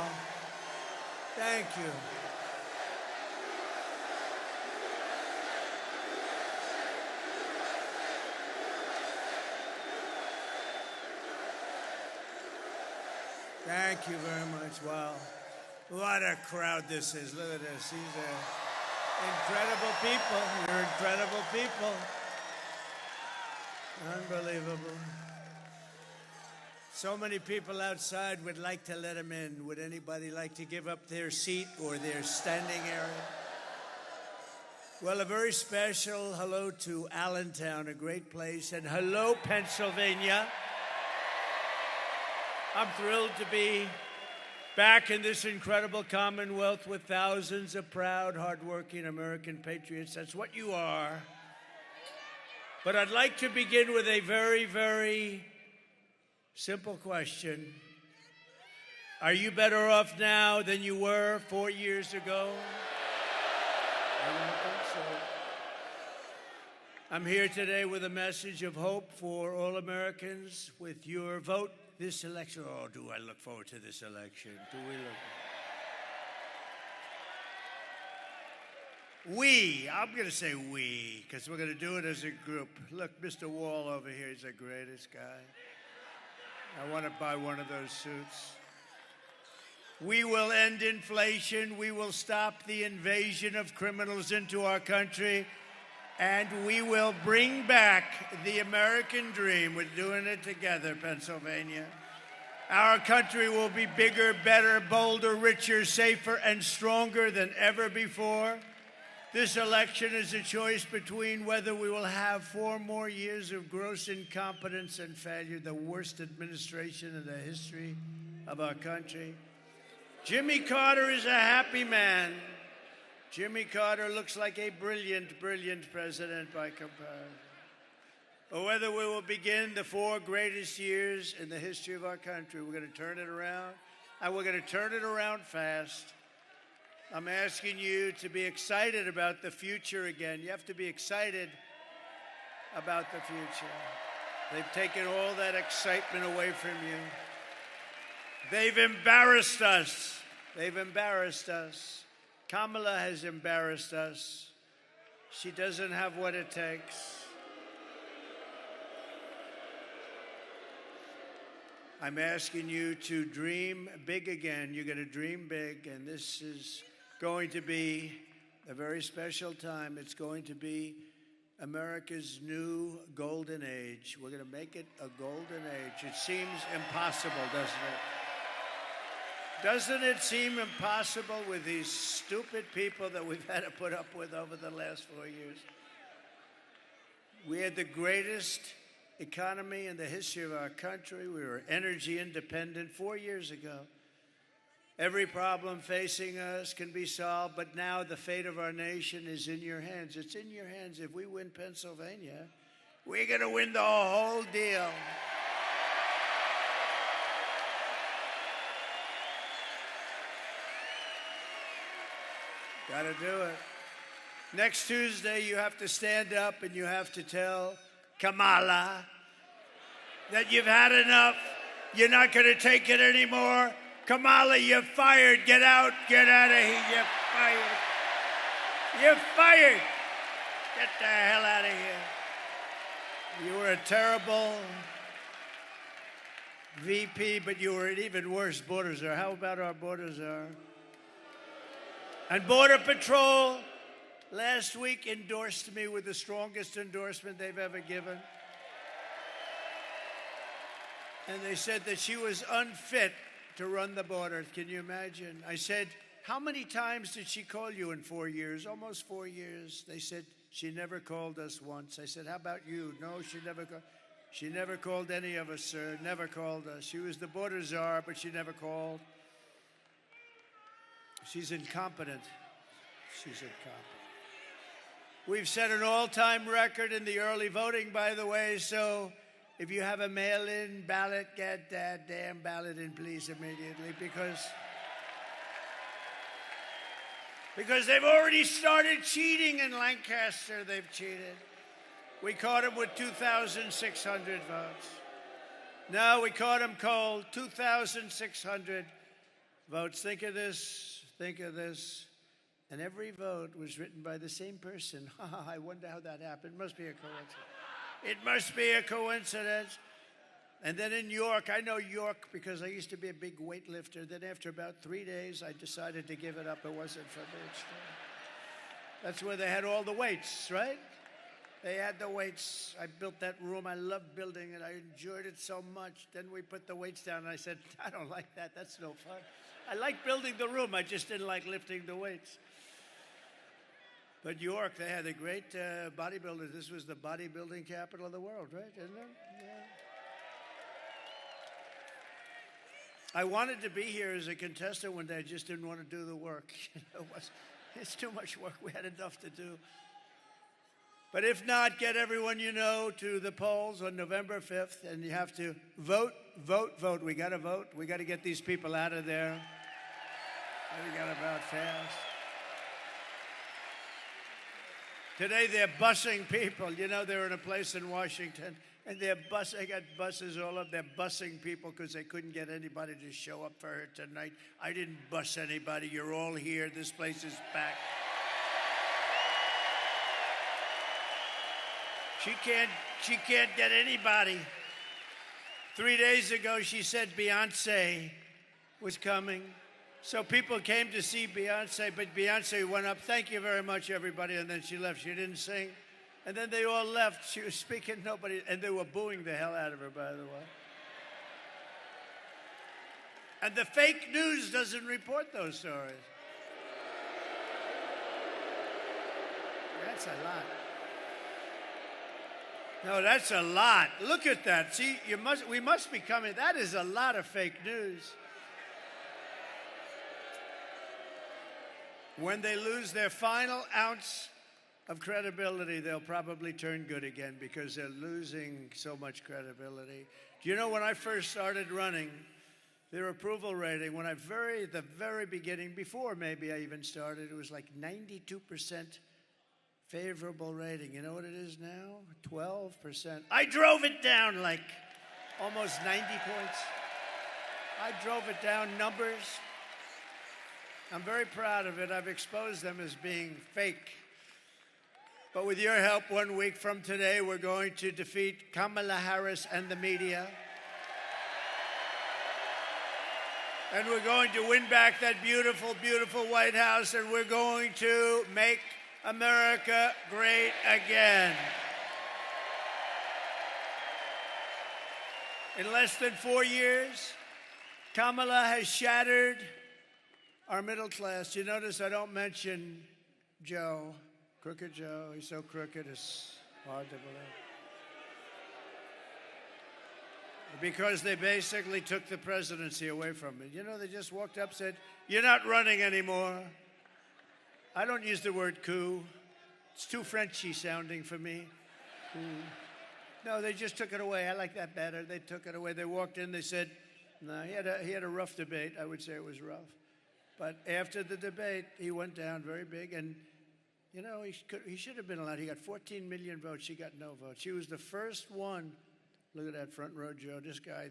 Al. Thank you. Thank you very much. Wow. What a crowd this is. Look at this. These are incredible people. You're incredible people. Unbelievable. So many people outside would like to let them in. Would anybody like to give up their seat or their standing area? Well, a very special hello to Allentown, a great place, and hello, Pennsylvania. I'm thrilled to be back in this incredible Commonwealth with thousands of proud, hardworking American patriots. That's what you are. But I'd like to begin with a very, very simple question. Are you better off now than you were 4 years ago? I don't think so. I'm here today with a message of hope for all Americans. With your vote this election, oh, do I look forward to this election? Do we look? I'm going to say we, because we're going to do it as a group. Look, Mr. Wall over here, he's the greatest guy. I want to buy one of those suits. We will end inflation. We will stop the invasion of criminals into our country. And we will bring back the American dream. We're doing it together, Pennsylvania. Our country will be bigger, better, bolder, richer, safer, and stronger than ever before. This election is a choice between whether we will have 4 more years of gross incompetence and failure, the worst administration in the history of our country. Jimmy Carter is a happy man. Jimmy Carter looks like a brilliant, brilliant president by comparison. Or whether we will begin the 4 greatest years in the history of our country. We're going to turn it around, and we're going to turn it around fast. I'm asking you to be excited about the future again. You have to be excited about the future. They've taken all that excitement away from you. They've embarrassed us. They've embarrassed us. Kamala has embarrassed us. She doesn't have what it takes. I'm asking you to dream big again. You're going to dream big, and this is going to be a very special time. It's going to be America's new golden age. We're going to make it a golden age. It seems impossible, doesn't it? Doesn't it seem impossible with these stupid people that we've had to put up with over the last 4 years? We had the greatest economy in the history of our country. We were energy independent 4 years ago. Every problem facing us can be solved, but now the fate of our nation is in your hands. It's in your hands. If we win Pennsylvania, we're going to win the whole deal. Got to do it. Next Tuesday, you have to stand up and you have to tell Kamala that you've had enough. You're not going to take it anymore. Kamala, you're fired. Get out. Get out of here. You're fired. You're fired. Get the hell out of here. You were a terrible VP, but you were an even worse border czar. How about our border czar? And Border Patrol last week endorsed me with the strongest endorsement they've ever given. And they said that she was unfit to run the border. Can you imagine? I said, how many times did she call you in 4 years? Almost 4 years. They said, she never called us once. I said, how about you? No, she never called. She never called any of us, sir. Never called us. She was the border czar, but she never called. She's incompetent. She's incompetent. We've set an all-time record in the early voting, by the way, so if you have a mail-in ballot, get that damn ballot in, please, immediately, because they've already started cheating in Lancaster. They've cheated. We caught them with 2,600 votes. No, we caught them cold, 2,600 votes. Think of this, think of this. And every vote was written by the same person. I wonder how that happened. It must be a coincidence. It must be a coincidence. And then in York, I know York because I used to be a big weightlifter. Then after about 3 days, I decided to give it up. It wasn't for me. That's where they had all the weights, right? They had the weights. I built that room. I loved building it. I enjoyed it so much. Then we put the weights down, and I said, I don't like that. That's no fun. I like building the room. I just didn't like lifting the weights. But York, they had a great bodybuilder. This was the bodybuilding capital of the world, right? Isn't it? Yeah. I wanted to be here as a contestant one day. I just didn't want to do the work. It's too much work. We had enough to do. But if not, get everyone you know to the polls on November 5th, and you have to vote, vote, vote. We got to vote. We got to get these people out of there. We got to vote fast. Today they're busing people. You know, they're in a place in Washington, and they got buses all up. They're busing people because they couldn't get anybody to show up for her tonight. I didn't bus anybody. You're all here. This place is packed. She can't get anybody. 3 days ago, she said Beyonce was coming. So people came to see Beyonce, but Beyonce went up, thank you very much, everybody, and then she left. She didn't sing. And then they all left. She was speaking, nobody, and they were booing the hell out of her, by the way. And the fake news doesn't report those stories. That's a lot. No, that's a lot. Look at that. See, we must be coming. That is a lot of fake news. When they lose their final ounce of credibility, they'll probably turn good again because they're losing so much credibility. Do you know when I first started running, their approval rating, the very beginning, before maybe I even started, it was like 92% favorable rating. You know what it is now? 12%. I drove it down like almost 90 points. I drove it down numbers. I'm very proud of it. I've exposed them as being fake. But with your help, 1 week from today, we're going to defeat Kamala Harris and the media. And we're going to win back that beautiful, beautiful White House, and we're going to make America great again. In less than 4 years, Kamala has shattered our middle class. You notice I don't mention Joe, Crooked Joe. He's so crooked, it's hard to believe. Because they basically took the presidency away from me. You know, they just walked up and said, you're not running anymore. I don't use the word coup. It's too Frenchy sounding for me. No, they just took it away. I like that better. They took it away. They walked in, they said, no, he had a rough debate. I would say it was rough. But after the debate, he went down very big. And, you know, he should have been allowed. He got 14 million votes. She got no votes. She was the first one. Look at that front row, Joe.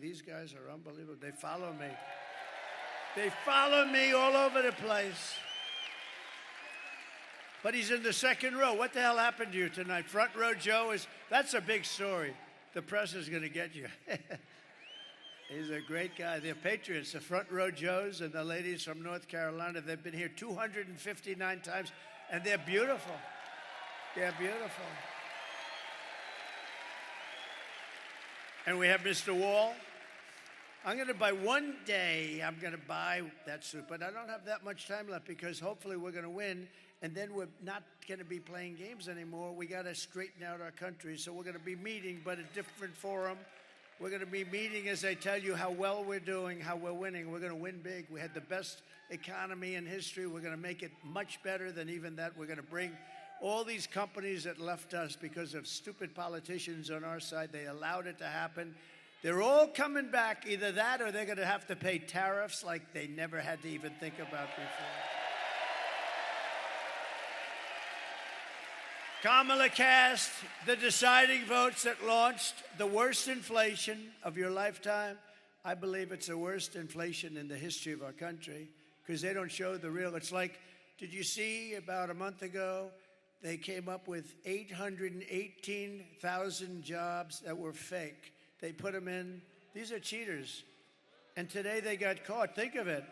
These guys are unbelievable. They follow me. They follow me all over the place. But he's in the second row. What the hell happened to you tonight? Front row Joe that's a big story. The press is going to get you. He's a great guy. They're patriots. The front row Joes and the ladies from North Carolina, they've been here 259 times, and they're beautiful. They're beautiful. And we have Mr. Wall. I'm going to buy that suit, but I don't have that much time left because hopefully we're going to win. And then we're not going to be playing games anymore. We got to straighten out our country. So we're going to be meeting, but a different forum. We're going to be meeting as I tell you how well we're doing, how we're winning. We're going to win big. We had the best economy in history. We're going to make it much better than even that. We're going to bring all these companies that left us because of stupid politicians on our side. They allowed it to happen. They're all coming back. Either that or they're going to have to pay tariffs like they never had to even think about before. Kamala cast the deciding votes that launched the worst inflation of your lifetime, I believe it's the worst inflation in the history of our country because they don't show the real. It's like, did you see about a month ago, they came up with 818,000 jobs that were fake. They put them in. These are cheaters. And today they got caught. Think of it.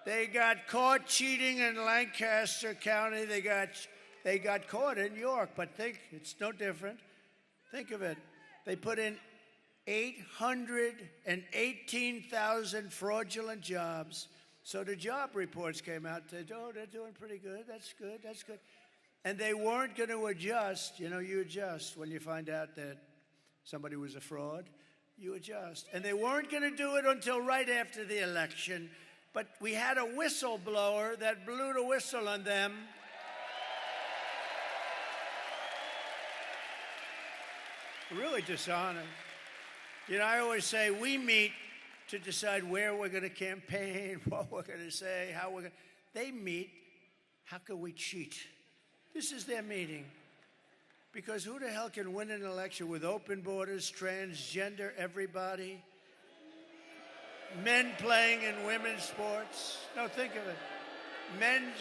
They got caught cheating in Lancaster County. They got caught in York. But think, it's no different. Think of it. They put in 818,000 fraudulent jobs. So the job reports came out. They said, oh, they're doing pretty good. That's good. That's good. And they weren't going to adjust. You know, you adjust when you find out that somebody was a fraud. You adjust. And they weren't going to do it until right after the election. But we had a whistleblower that blew the whistle on them. Really dishonest. You know, I always say we meet to decide where we're going to campaign, what we're going to say, how we're going to... They meet, how can we cheat? This is their meeting. Because who the hell can win an election with open borders, transgender everybody, men playing in women's sports? No, think of it. Men's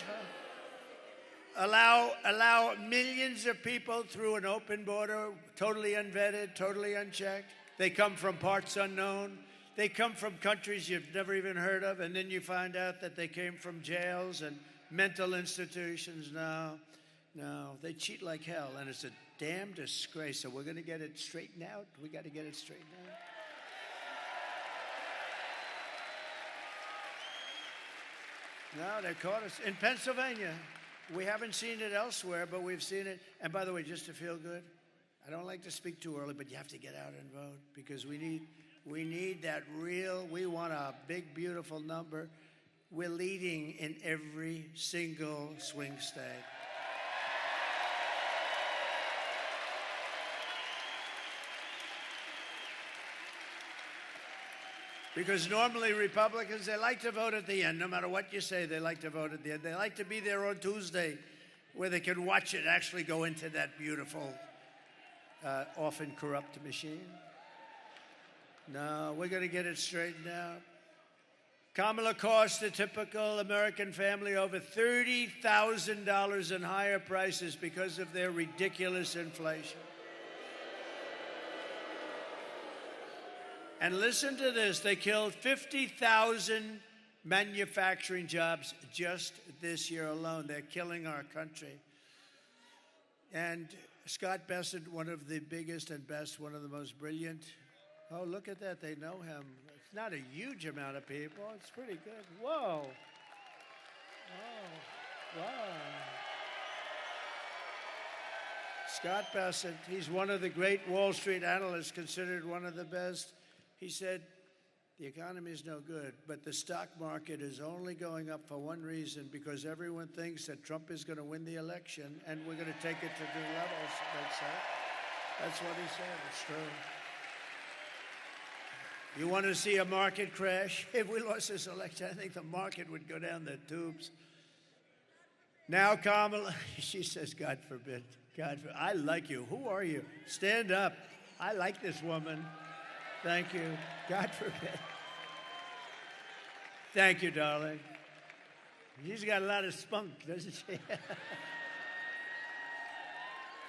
allow millions of people through an open border, totally unvetted, totally unchecked. They come from parts unknown. They come from countries you've never even heard of, and then you find out that they came from jails and mental institutions. No, they cheat like hell, and it's a damn disgrace. So we're going to get it straightened out. We got to get it straightened out. No, they caught us in Pennsylvania. We haven't seen it elsewhere, but we've seen it. And by the way, just to feel good, I don't like to speak too early, but you have to get out and vote because we need that real, we want a big, beautiful number. We're leading in every single swing state. Because normally Republicans, they like to vote at the end. No matter what you say, they like to vote at the end. They like to be there on Tuesday where they can watch it actually go into that beautiful, often corrupt machine. No, we're going to get it straightened out. Kamala cost the typical American family over $30,000 in higher prices because of their ridiculous inflation. And listen to this, they killed 50,000 manufacturing jobs just this year alone. They're killing our country. And Scott Bessent, one of the biggest and best, one of the most brilliant. Oh, look at that, they know him. It's not a huge amount of people, it's pretty good. Whoa. Wow. Scott Bessent, he's one of the great Wall Street analysts, considered one of the best. He said, the economy is no good, but the stock market is only going up for one reason, because everyone thinks that Trump is going to win the election and we're going to take it to new levels, they said. That's what he said. It's true. You want to see a market crash? If we lost this election, I think the market would go down the tubes. Now, Kamala, she says, God forbid. God forbid. I like you. Who are you? Stand up. I like this woman. Thank you. God forbid. Thank you, darling. She's got a lot of spunk, doesn't she?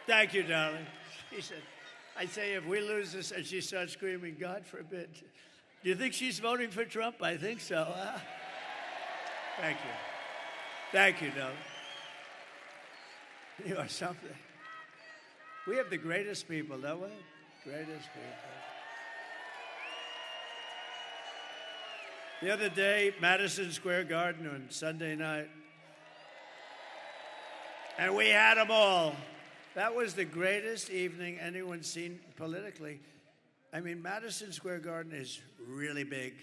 Thank you, darling. She said, I say, if we lose this, and she starts screaming, God forbid. Do you think she's voting for Trump? I think so. Thank you. Thank you, darling. You are something. We have the greatest people, don't we? Greatest people. The other day, Madison Square Garden on Sunday night, and we had them all. That was the greatest evening anyone's seen politically. I mean, Madison Square Garden is really big.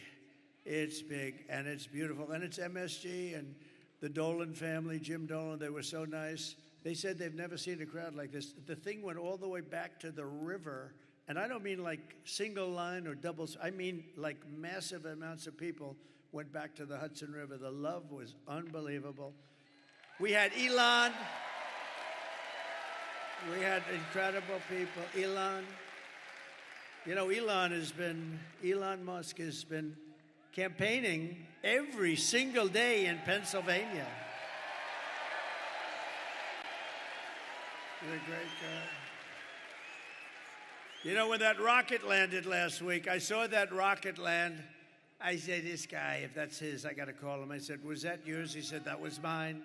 It's big, and it's beautiful, and it's MSG, and the Dolan family, Jim Dolan, they were so nice. They said they've never seen a crowd like this. The thing went all the way back to the river. And I don't mean like single line or doubles. I mean like massive amounts of people went back to the Hudson River. The love was unbelievable. We had Elon. We had incredible people. Elon. You know, Elon Musk has been campaigning every single day in Pennsylvania. He's a great guy. You know, when that rocket landed last week, I saw that rocket land. I said, this guy, if that's his, I got to call him. I said, was that yours? He said, that was mine.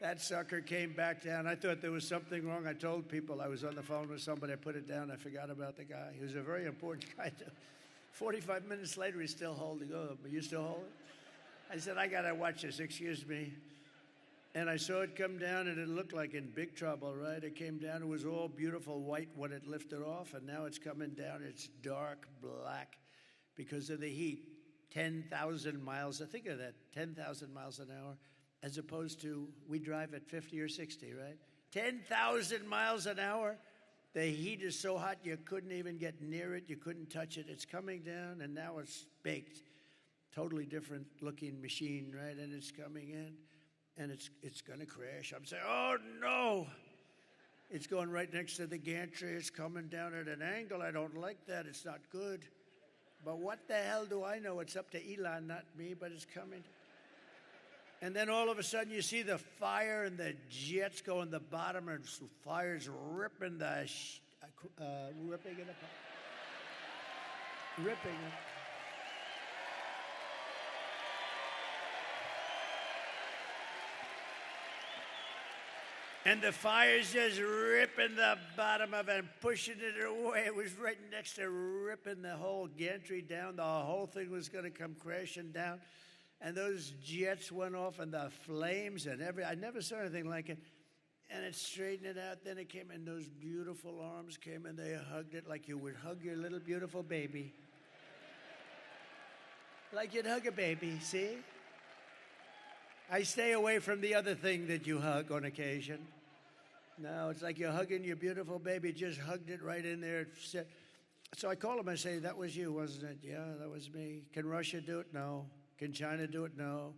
That sucker came back down. I thought there was something wrong. I told people I was on the phone with somebody. I put it down. I forgot about the guy. He was a very important guy. 45 minutes later, he's still holding. Oh, but you still hold it? I said, I got to watch this. Excuse me. And I saw it come down, and it looked like in big trouble, right? It came down. It was all beautiful white when it lifted off, and now it's coming down. It's dark black because of the heat. 10,000 miles. Think of that, 10,000 miles an hour, as opposed to we drive at 50 or 60, right? 10,000 miles an hour. The heat is so hot you couldn't even get near it. You couldn't touch it. It's coming down, and now it's baked. Totally different looking machine, right? And it's coming in, and it's going to crash. I'm saying, oh, no. It's going right next to the gantry. It's coming down at an angle. I don't like that. It's not good. But what the hell do I know? It's up to Elon, not me, but it's coming. And then all of a sudden you see the fire and the jets go in the bottom and fire's ripping ripping it apart. Ripping it. And the fire's just ripping the bottom of it and pushing it away. It was right next to ripping the whole gantry down. The whole thing was going to come crashing down. And those jets went off and the flames and I never saw anything like it. And it straightened it out. Then it came and those beautiful arms came and they hugged it like you would hug your little beautiful baby. Like you'd hug a baby, see? I stay away from the other thing that you hug on occasion. No, it's like you're hugging your beautiful baby. Just hugged it right in there. So I call him. I say, that was you, wasn't it? Yeah, that was me. Can Russia do it? No. Can China do it? No.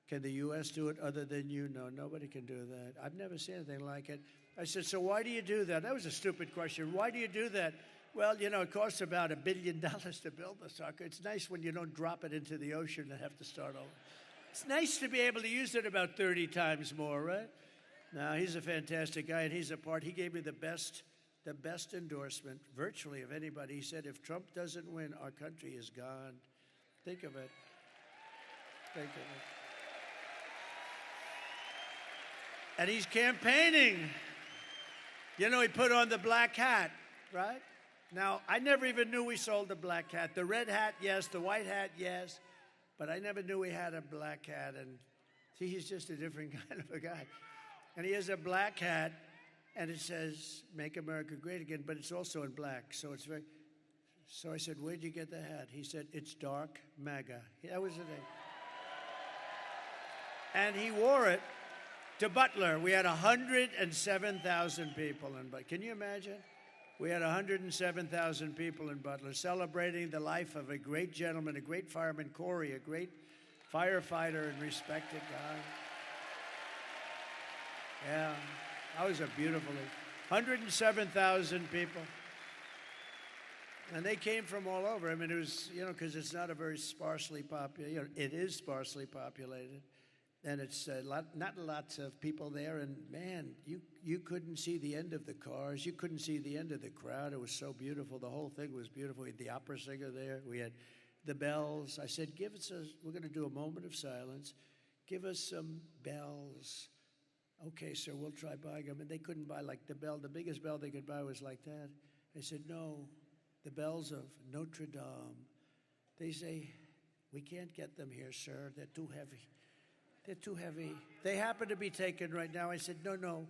Can the U.S. do it other than you? No, nobody can do that. I've never seen anything like it. I said, so why do you do that? That was a stupid question. Why do you do that? Well, you know, it costs about $1 billion to build the sucker. It's nice when you don't drop it into the ocean and have to start over. It's nice to be able to use it about 30 times more, right? No, he's a fantastic guy, and he gave me the best endorsement virtually of anybody. He said, if Trump doesn't win, our country is gone. Think of it. Think of it. And he's campaigning. You know, he put on the black hat, right? Now, I never even knew we sold the black hat. The red hat, yes. The white hat, yes. But I never knew he had a black hat. And see, he's just a different kind of a guy. And he has a black hat, and it says, Make America Great Again, but it's also in black. So it's very... So I said, where'd you get the hat? He said, it's dark MAGA. That was the thing. And he wore it to Butler. We had 107,000 people in Butler. Can you imagine? We had 107,000 people in Butler celebrating the life of a great gentleman, a great fireman, Corey, a great firefighter and respected guy. Yeah, that was a beautiful thing. 107,000 people. And they came from all over. I mean, it was, you know, because it's not a very sparsely populated, you know, it is sparsely populated. And it's not lots of people there. And, man, you couldn't see the end of the cars. You couldn't see the end of the crowd. It was so beautiful. The whole thing was beautiful. We had the opera singer there. We had the bells. I said, we're going to do a moment of silence. Give us some bells. Okay, sir, we'll try buying them. And they couldn't buy, like, the bell. The biggest bell they could buy was like that. I said, no, the bells of Notre Dame. They say, we can't get them here, sir. They're too heavy. They're too heavy. They happen to be taken right now. I said, no,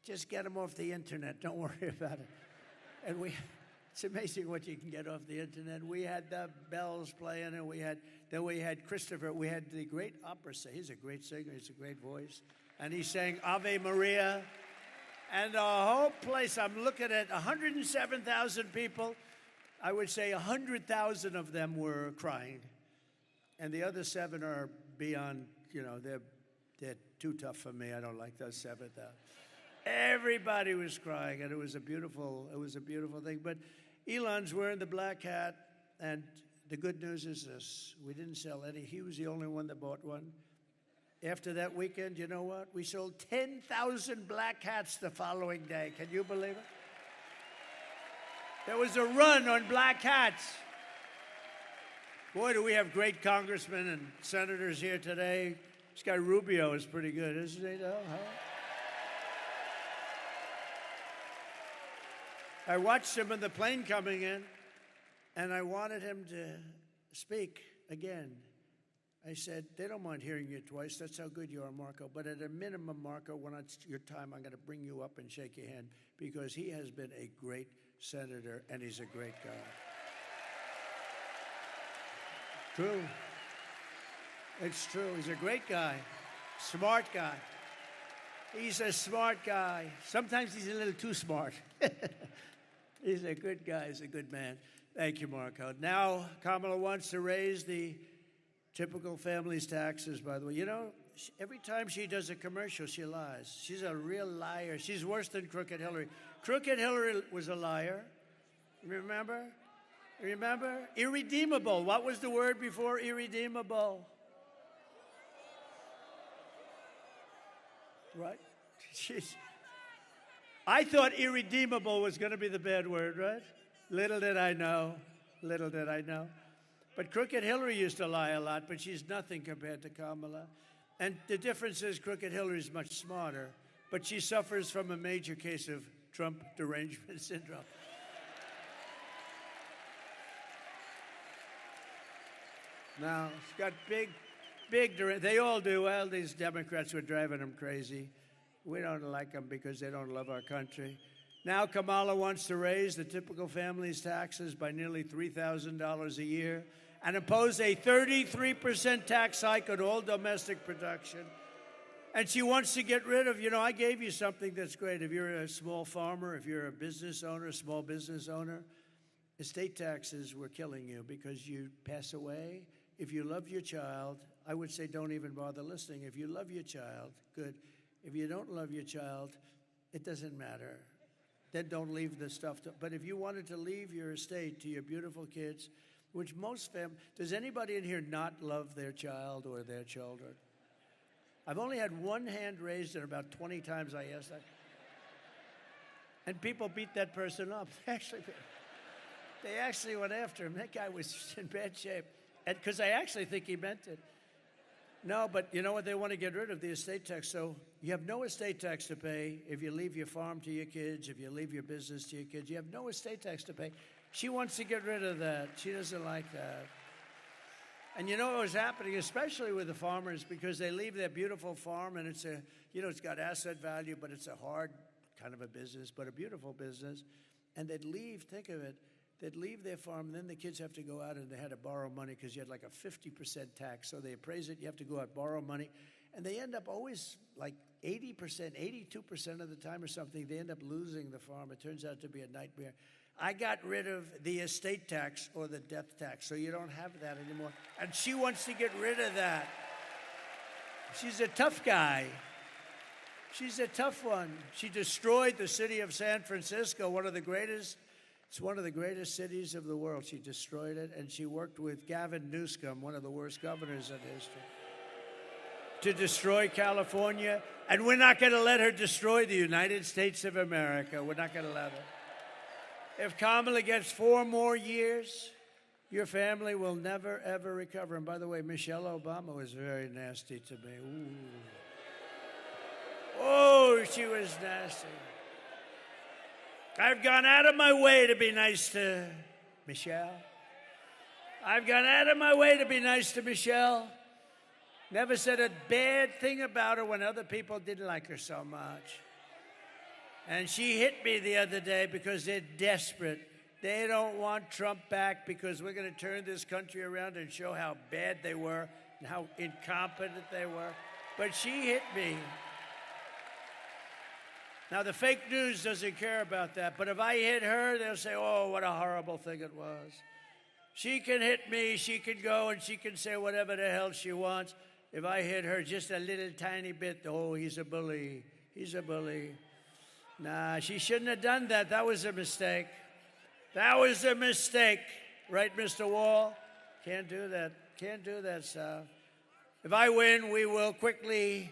just get them off the internet. Don't worry about it. And it's amazing what you can get off the internet. We had the bells playing, and then we had Christopher. We had the great opera singer. He's a great singer. He's a great voice. And he sang Ave Maria. And the whole place, I'm looking at 107,000 people. I would say 100,000 of them were crying. And the other 7 are beyond, you know, they're too tough for me. I don't like those 7,000. Everybody was crying, and it was a beautiful thing. But Elon's wearing the black hat, and the good news is this. We didn't sell any. He was the only one that bought one. After that weekend, you know what? We sold 10,000 black hats the following day. Can you believe it? There was a run on black hats. Boy, do we have great congressmen and senators here today. This guy Rubio is pretty good, isn't he? Huh? I watched him in the plane coming in, and I wanted him to speak again. I said, they don't mind hearing you twice. That's how good you are, Marco. But at a minimum, Marco, when it's your time, I'm going to bring you up and shake your hand because he has been a great senator, and he's a great guy. True. It's true. He's a great guy, smart guy. He's a smart guy. Sometimes he's a little too smart. He's a good guy. He's a good man. Thank you, Marco. Now, Kamala wants to raise the typical family's taxes, by the way. You know, every time she does a commercial, she lies. She's a real liar. She's worse than Crooked Hillary. Crooked Hillary was a liar. Remember? Remember? Irredeemable. What was the word before irredeemable? Right? I thought irredeemable was going to be the bad word, right? Little did I know. Little did I know. But Crooked Hillary used to lie a lot, but she's nothing compared to Kamala. And the difference is Crooked Hillary's much smarter, but she suffers from a major case of Trump derangement syndrome. Now, she's got big, they all do. Well, these Democrats were driving them crazy. We don't like them because they don't love our country. Now Kamala wants to raise the typical family's taxes by nearly $3,000 a year and impose a 33% tax hike on all domestic production. And she wants to get rid of, I gave you something that's great. If you're a small farmer, if you're a business owner, a small business owner, estate taxes were killing you because you pass away. If you love your child, I would say don't even bother listening. If you love your child, good. If you don't love your child, it doesn't matter. Then don't leave the stuff. But if you wanted to leave your estate to your beautiful kids, which most families, does anybody in here not love their child or their children? I've only had one hand raised, and about 20 times I asked that. And people beat that person up. They actually went after him. That guy was in bad shape. And because I actually think he meant it. No, but you know what? They want to get rid of the estate tax. So you have no estate tax to pay if you leave your farm to your kids, if you leave your business to your kids. You have no estate tax to pay. She wants to get rid of that. She doesn't like that. And you know what was happening, especially with the farmers, because they leave their beautiful farm and it's it's got asset value, but it's a hard kind of a business, but a beautiful business. And they'd leave, think of it, they'd leave their farm, and then the kids have to go out and they had to borrow money because you had like a 50% tax. So they appraise it, you have to go out, borrow money. And they end up always like 80%, 82% of the time or something, they end up losing the farm. It turns out to be a nightmare. I got rid of the estate tax or the death tax, so you don't have that anymore. And she wants to get rid of that. She's a tough guy. She's a tough one. She destroyed the city of San Francisco, it's one of the greatest cities of the world. She destroyed it, and she worked with Gavin Newsom, one of the worst governors in history, to destroy California. And we're not going to let her destroy the United States of America. We're not going to let her. If Kamala gets 4 more years, your family will never, ever recover. And by the way, Michelle Obama was very nasty to me. Ooh. Oh, she was nasty. I've gone out of my way to be nice to Michelle. I've gone out of my way to be nice to Michelle. Never said a bad thing about her when other people didn't like her so much. And she hit me the other day because they're desperate. They don't want Trump back because we're going to turn this country around and show how bad they were and how incompetent they were. But she hit me. Now, the fake news doesn't care about that, but if I hit her, they'll say, oh, what a horrible thing it was. She can hit me, she can go, and she can say whatever the hell she wants. If I hit her just a little tiny bit, oh, he's a bully. He's a bully. Nah, she shouldn't have done that. That was a mistake. That was a mistake, right, Mr. Wall? Can't do that. Can't do that, sir. If I win, we will quickly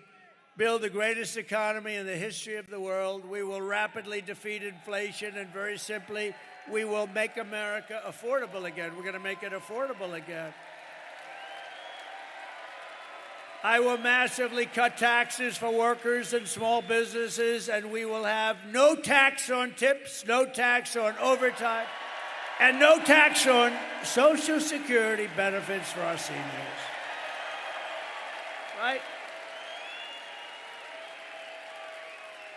build the greatest economy in the history of the world. We will rapidly defeat inflation, and very simply, we will make America affordable again. We're going to make it affordable again. I will massively cut taxes for workers and small businesses, and we will have no tax on tips, no tax on overtime, and no tax on Social Security benefits for our seniors. Right?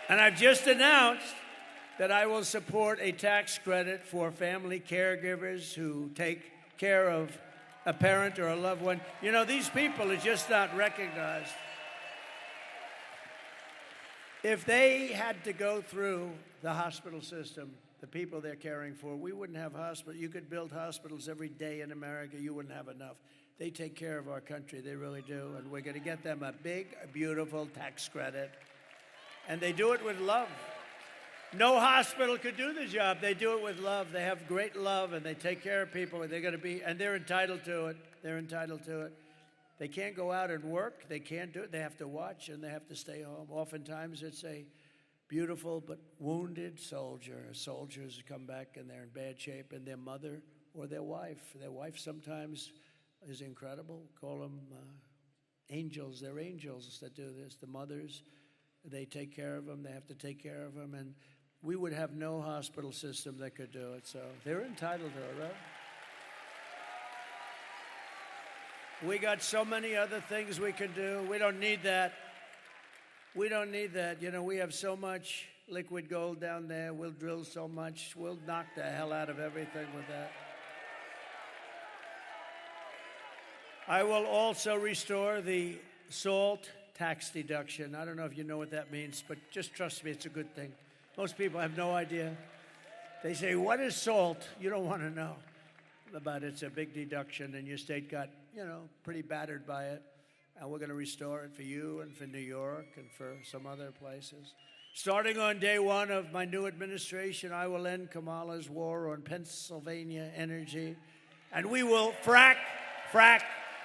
And I've just announced that I will support a tax credit for family caregivers who take care of a parent or a loved one. You know, these people are just not recognized. If they had to go through the hospital system, the people they're caring for, we wouldn't have hospitals. You could build hospitals every day in America. You wouldn't have enough. They take care of our country. They really do. And we're going to get them a big, beautiful tax credit. And they do it with love. No hospital could do the job. They do it with love. They have great love, and they take care of people. And they're going to be, and they're entitled to it. They're entitled to it. They can't go out and work. They can't do it. They have to watch, and they have to stay home. Oftentimes, it's a beautiful but wounded soldier. Soldiers come back, and they're in bad shape, and their mother or their wife. Their wife sometimes is incredible. Call them angels. They're angels that do this. The mothers, they take care of them. They have to take care of them, and we would have no hospital system that could do it. So they're entitled to it, right? We got so many other things we can do. We don't need that. We don't need that. You know, we have so much liquid gold down there. We'll drill so much. We'll knock the hell out of everything with that. I will also restore the SALT tax deduction. I don't know if you know what that means, but just trust me, it's a good thing. Most people have no idea. They say, what is SALT? You don't want to know about it. It's a big deduction, and your state got, you know, pretty battered by it. And we're going to restore it for you and for New York and for some other places. Starting on day one of my new administration, I will end Kamala's war on Pennsylvania energy. And we will frack, frack,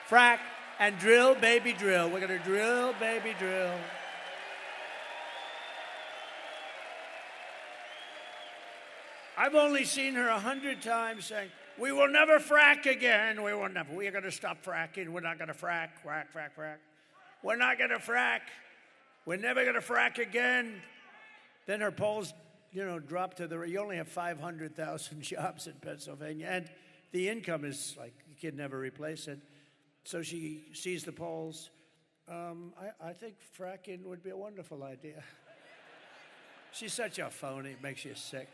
frack, and drill, baby, drill. We're going to drill, baby, drill. I've only seen her 100 times saying, we will never frack again. We will never. We are going to stop fracking. We're not going to frack, frack, frack, frack. We're not going to frack. We're never going to frack again. Then her polls, you know, drop to the, you only have 500,000 jobs in Pennsylvania. And the income is like, you can never replace it. So she sees the polls. I think fracking would be a wonderful idea. She's such a phony. It makes you sick.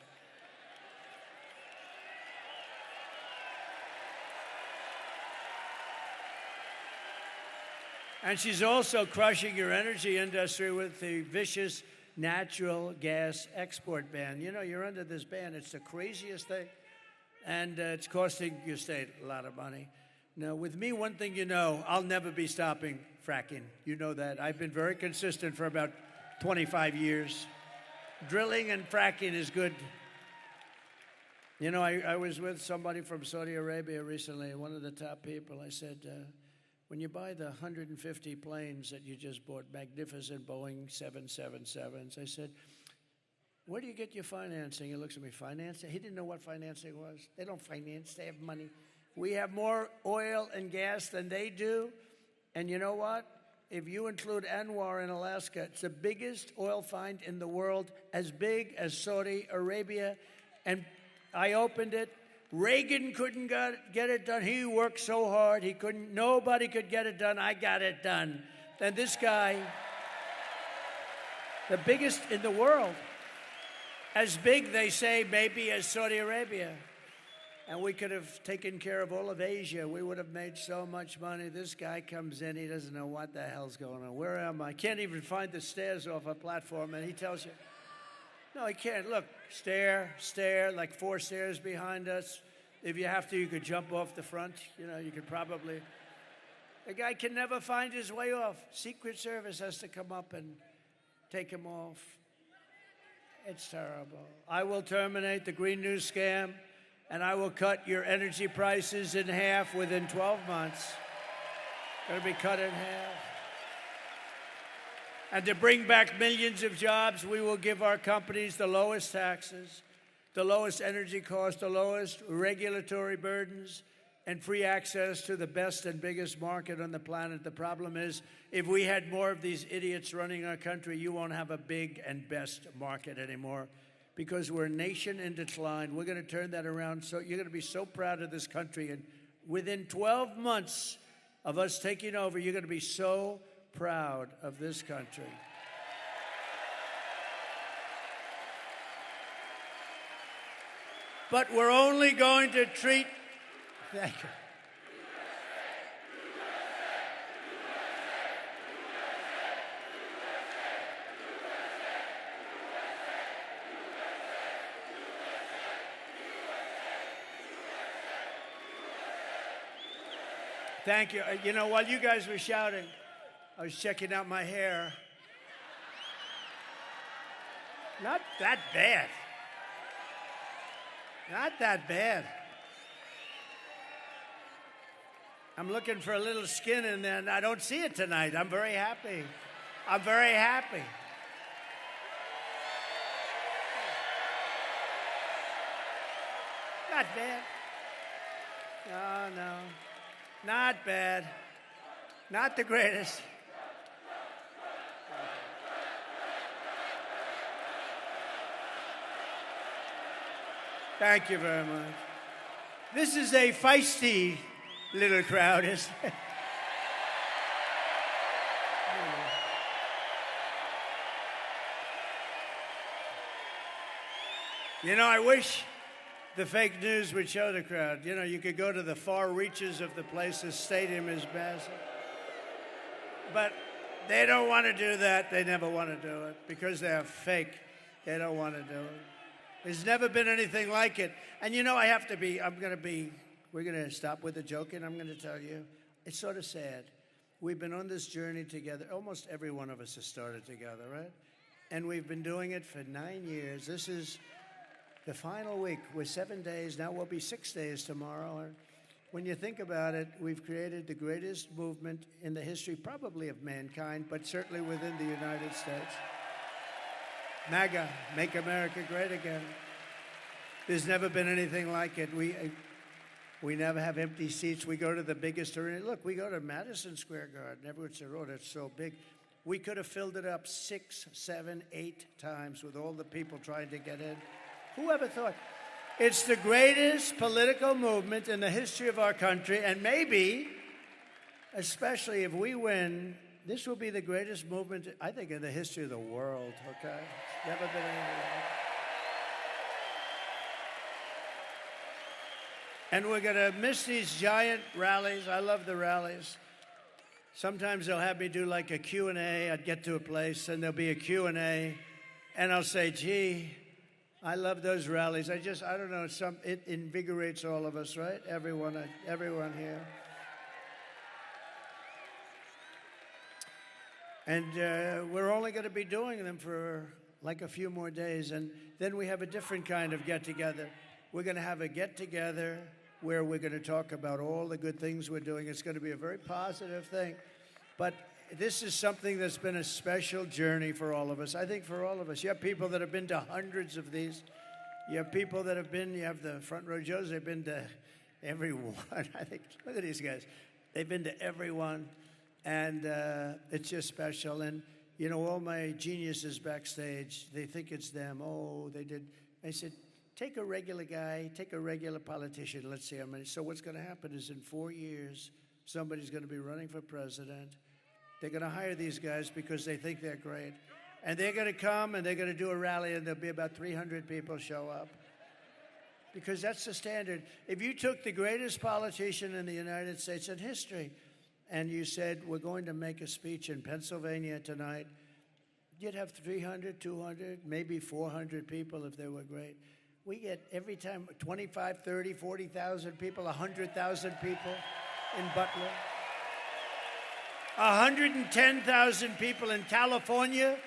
And she's also crushing your energy industry with the vicious natural gas export ban. You know, you're under this ban. It's the craziest thing. And it's costing your state a lot of money. Now, with me, one thing you know, I'll never be stopping fracking. You know that. I've been very consistent for about 25 years. Drilling and fracking is good. You know, I was with somebody from Saudi Arabia recently, one of the top people. I said, when you buy the 150 planes that you just bought, magnificent Boeing 777s, I said, where do you get your financing? He looks at me, financing? He didn't know what financing was. They don't finance, they have money. We have more oil and gas than they do. And you know what? If you include Anwar in Alaska, it's the biggest oil find in the world, as big as Saudi Arabia. And I opened it. Reagan couldn't get it done. He worked so hard. He couldn't. Nobody could get it done. I got it done. And this guy, the biggest in the world, as big, they say, maybe as Saudi Arabia. And we could have taken care of all of Asia. We would have made so much money. This guy comes in. He doesn't know what the hell's going on. Where am I? Can't even find the stairs off a platform. And he tells you, no, he can't. Look, stair, like 4 stairs behind us. If you have to, you could jump off the front. You know, you could probably. The guy can never find his way off. Secret Service has to come up and take him off. It's terrible. I will terminate the Green News scam. and I will cut your energy prices in half within 12 months. Going to be cut in half. And to bring back millions of jobs, we will give our companies the lowest taxes, the lowest energy costs, the lowest regulatory burdens, and free access to the best and biggest market on the planet. The problem is, if we had more of these idiots running our country, you won't have a big and best market anymore, because we're a nation in decline. We're going to turn that around. So you're going to be so proud of this country. And within 12 months of us taking over, you're going to be so proud of this country. But we're only going to treat... Thank you. Thank you. You know, while you guys were shouting, I was checking out my hair. Not that bad. Not that bad. I'm looking for a little skin in there, and I don't see it tonight. I'm very happy. I'm very happy. Not bad. No. Not bad. Not the greatest. Thank you very much. This is a feisty little crowd, isn't it? You know, I wish the fake news would show the crowd. You know, you could go to the far reaches of the place. The stadium is massive. But they don't want to do that. They never want to do it because they're fake. They don't want to do it. There's never been anything like it. And you know, we're going to stop with the joking. I'm going to tell you, it's sort of sad. We've been on this journey together. Almost every one of us has started together, right? And we've been doing it for 9 years. This is the final week. We're 7 days. Now we'll be 6 days tomorrow. And when you think about it, we've created the greatest movement in the history, probably of mankind, but certainly within the United States. MAGA, Make America Great Again. There's never been anything like it. We never have empty seats. We go to the biggest arena. Look, we go to Madison Square Garden. Everyone said, oh, that's so big. We could have filled it up 6, 7, 8 times with all the people trying to get in. Who ever thought? It's the greatest political movement in the history of our country, and maybe, especially if we win, this will be the greatest movement, I think, in the history of the world, okay? It's never been anything like it. And we're going to miss these giant rallies. I love the rallies. Sometimes they'll have me do like a Q&A. I'd get to a place, and there'll be a Q&A, and I'll say, gee, I love those rallies. I don't know, it invigorates all of us, right? Everyone here. And we're only going to be doing them for like a few more days, and then we have a different kind of get-together. We're going to have a get-together where we're going to talk about all the good things we're doing. It's going to be a very positive thing. But this is something that's been a special journey for all of us. I think for all of us. You have people that have been to hundreds of these. You have people that have been, you have the front row Joes, they've been to every one. I think, look at these guys. They've been to every one. And it's just special. And, you know, all my geniuses backstage, they think it's them. Oh, they did. I said, take a regular guy, take a regular politician. Let's see how many. So what's going to happen is in 4 years, somebody's going to be running for president. They're going to hire these guys because they think they're great. And they're going to come and they're going to do a rally and there'll be about 300 people show up. Because that's the standard. If you took the greatest politician in the United States in history and you said, we're going to make a speech in Pennsylvania tonight, you'd have 300, 200, maybe 400 people if they were great. We get every time 25, 30, 40,000 people, 100,000 people in Butler. 110,000 people in California,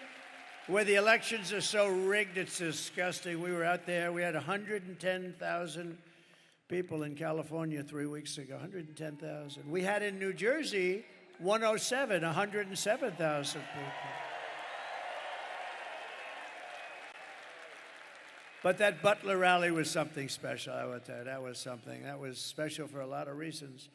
where the elections are so rigged, it's disgusting. We were out there, we had 110,000 people in California 3 weeks ago, 110,000. We had in New Jersey 107,000 people. But that Butler rally was something special, I would tell you. That was something. That was special for a lot of reasons.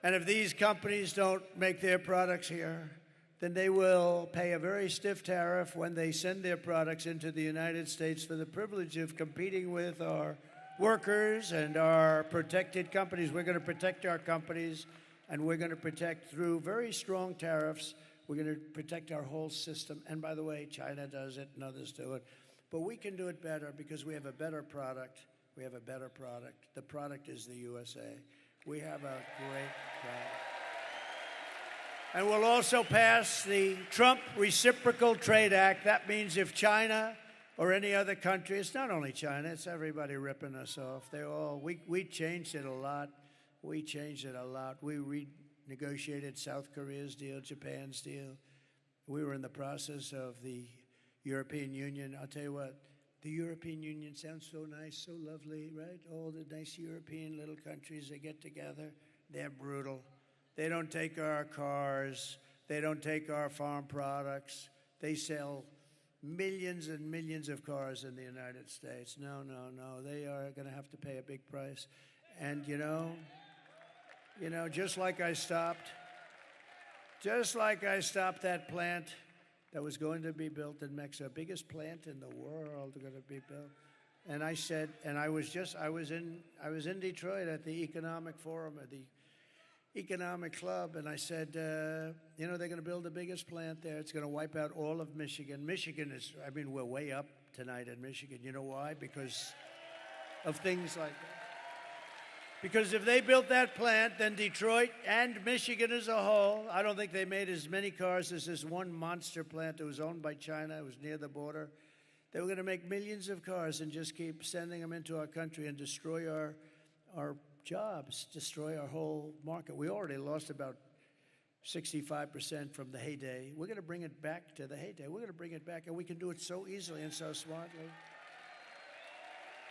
And if these companies don't make their products here, then they will pay a very stiff tariff when they send their products into the United States for the privilege of competing with our workers and our protected companies. We're going to protect our companies, and we're going to protect through very strong tariffs. We're going to protect our whole system. And by the way, China does it and others do it. But we can do it better because we have a better product. We have a better product. The product is the USA. We have a great product. And we'll also pass the Trump Reciprocal Trade Act. That means if China or any other country, it's not only China, it's everybody ripping us off. We changed it a lot. We changed it a lot. We renegotiated South Korea's deal, Japan's deal. We were in the process of the European Union. I'll tell you what, the European Union sounds so nice, so lovely, right? All the nice European little countries, they get together. They're brutal. They don't take our cars. They don't take our farm products. They sell millions and millions of cars in the United States. No. They are going to have to pay a big price. And, just like I stopped that plant that was going to be built in Mexico, biggest plant in the world going to be built. And I said, and I was in Detroit at the Economic Forum, at the Economic Club, and I said, they're going to build the biggest plant there. It's going to wipe out all of Michigan. Michigan is, we're way up tonight in Michigan. You know why? Because of things like that. Because if they built that plant, then Detroit and Michigan as a whole, I don't think they made as many cars as this one monster plant that was owned by China. It was near the border. They were going to make millions of cars and just keep sending them into our country and destroy our jobs, destroy our whole market. We already lost about 65% from the heyday. We're going to bring it back to the heyday. We're going to bring it back, and we can do it so easily and so smartly.